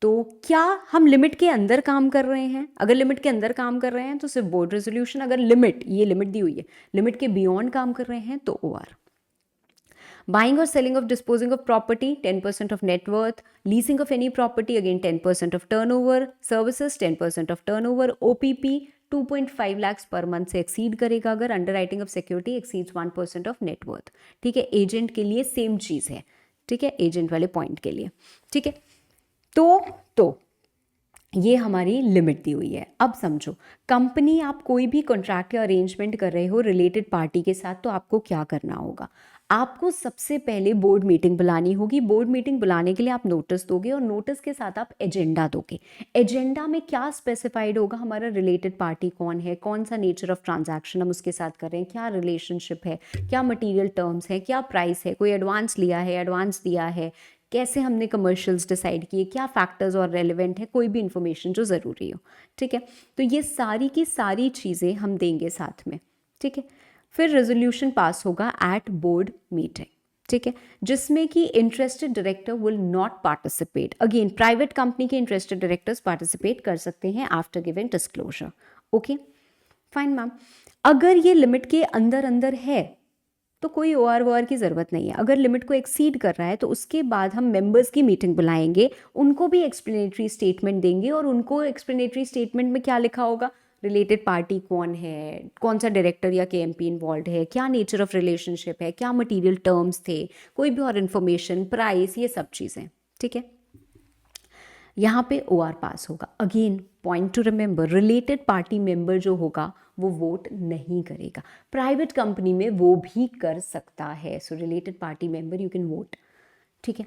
तो क्या हम लिमिट के अंदर काम कर रहे हैं? अगर लिमिट के अंदर काम कर रहे हैं तो सिर्फ बोर्ड रेजोल्यूशन. अगर लिमिट, ये लिमिट दी हुई है, लिमिट के बियॉन्ड काम कर रहे हैं तो OR. Buying or selling of disposing of property 10% of net worth, leasing of any property again 10% of turnover, services 10% of turnover, OPP 2.5 lakhs per month से एक्सीड करेगा अगर underwriting of security exceeds 1% of net worth. ठीक है, agent के लिए same चीज़ है. ठीक है, एजेंट वाले पॉइंट के लिए. ठीक है, तो ये हमारी लिमिट दी हुई है. अब समझो, कंपनी, आप कोई भी कॉन्ट्रैक्ट या अरेंजमेंट कर रहे हो रिलेटेड पार्टी के साथ, तो आपको क्या करना होगा? आपको सबसे पहले बोर्ड मीटिंग बुलानी होगी। बोर्ड मीटिंग बुलाने के लिए आप नोटिस दोगे और नोटिस के साथ आप एजेंडा दोगे। एजेंडा में क्या स्पेसिफाइड होगा, हमारा रिलेटेड पार्टी कौन है, कौन सा नेचर ऑफ ट्रांजैक्शन हम उसके साथ कर रहे हैं, क्या रिलेशनशिप है, क्या मटीरियल टर्म्स है, क्या प्राइस है, कोई एडवांस लिया है, एडवांस दिया है, कैसे हमने कमर्शियल्स डिसाइड किए, क्या फैक्टर्स और रेलिवेंट है, कोई भी इंफॉर्मेशन जो ज़रूरी हो। ठीक है, तो ये सारी की सारी चीज़ें हम देंगे साथ में। ठीक है, फिर रेजोल्यूशन पास होगा एट बोर्ड मीटिंग। ठीक है, जिसमें कि interested director will not participate. Again private company के इंटरेस्टेड डायरेक्टर्स पार्टिसिपेट कर सकते हैं after given disclosure. Okay fine ma'am. अगर ये लिमिट के अंदर अंदर है तो कोई OR की ज़रूरत नहीं है। अगर लिमिट को एक्सीड कर रहा है तो उसके बाद हम मेंबर्स की मीटिंग बुलाएंगे, उनको भी एक्सप्लेनेटरी स्टेटमेंट देंगे और उनको एक्सप्लेनेटरी स्टेटमेंट में क्या लिखा होगा, रिलेटेड पार्टी कौन है, कौन सा डायरेक्टर या KMP इन्वॉल्व है, क्या नेचर ऑफ रिलेशनशिप है, क्या मटीरियल टर्म्स थे, कोई भी और इन्फॉर्मेशन, प्राइस, ये सब चीज़ें। ठीक है, यहाँ पे OR पास होगा। Again point two remember, related party member जो होगा वो वोट नहीं करेगा। प्राइवेट कंपनी में वो भी कर सकता है। सो related party member you can vote. ठीक है,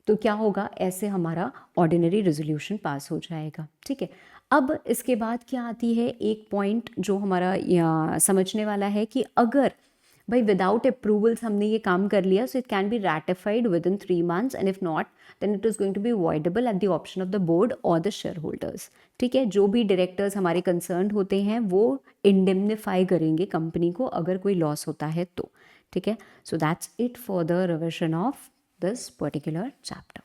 तो क्या होगा, ऐसे हमारा ऑर्डिनरी रेजोल्यूशन पास हो जाएगा। ठीक है, अब इसके बाद क्या आती है, एक पॉइंट जो हमारा समझने वाला है कि अगर भाई विदाउट अप्रूवल्स हमने ये काम कर लिया, so it can be ratified within 3 months and if not then it is going to be voidable at the option of the board और द शेयर होल्डर्स। ठीक है, जो भी डायरेक्टर्स हमारे कंसर्न होते हैं वो इंडेमनीफाई करेंगे कंपनी को अगर कोई लॉस होता है तो। ठीक है, so that's it for the revision of this particular chapter.